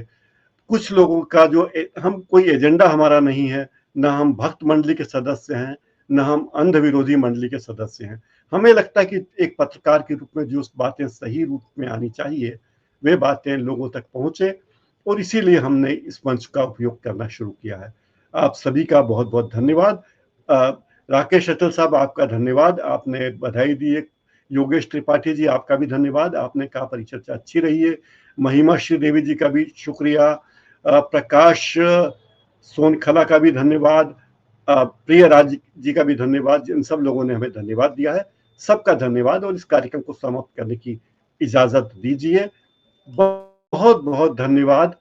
कुछ लोगों का जो हम कोई एजेंडा हमारा नहीं है, न हम भक्त मंडली के सदस्य हैं, न हम अंध विरोधी मंडली के सदस्य हैं। हमें लगता है कि एक पत्रकार के रूप में जो बातें सही रूप में आनी चाहिए वे बातें लोगों तक पहुंचे, और इसीलिए हमने इस मंच का उपयोग करना शुरू किया है। आप सभी का बहुत बहुत धन्यवाद। राकेश अचल साहब, आपका धन्यवाद, आपने बधाई दी है। योगेश त्रिपाठी जी, आपका भी धन्यवाद, आपने कहा परिचर्चा अच्छी रही है। महिमा श्रीदेवी जी का भी शुक्रिया। प्रकाश सोनखला का भी धन्यवाद। प्रिय राज जी का भी धन्यवाद। इन सब लोगों ने हमें धन्यवाद दिया है। सबका धन्यवाद। और इस कार्यक्रम को समाप्त करने की इजाजत दीजिए। बहुत बहुत धन्यवाद।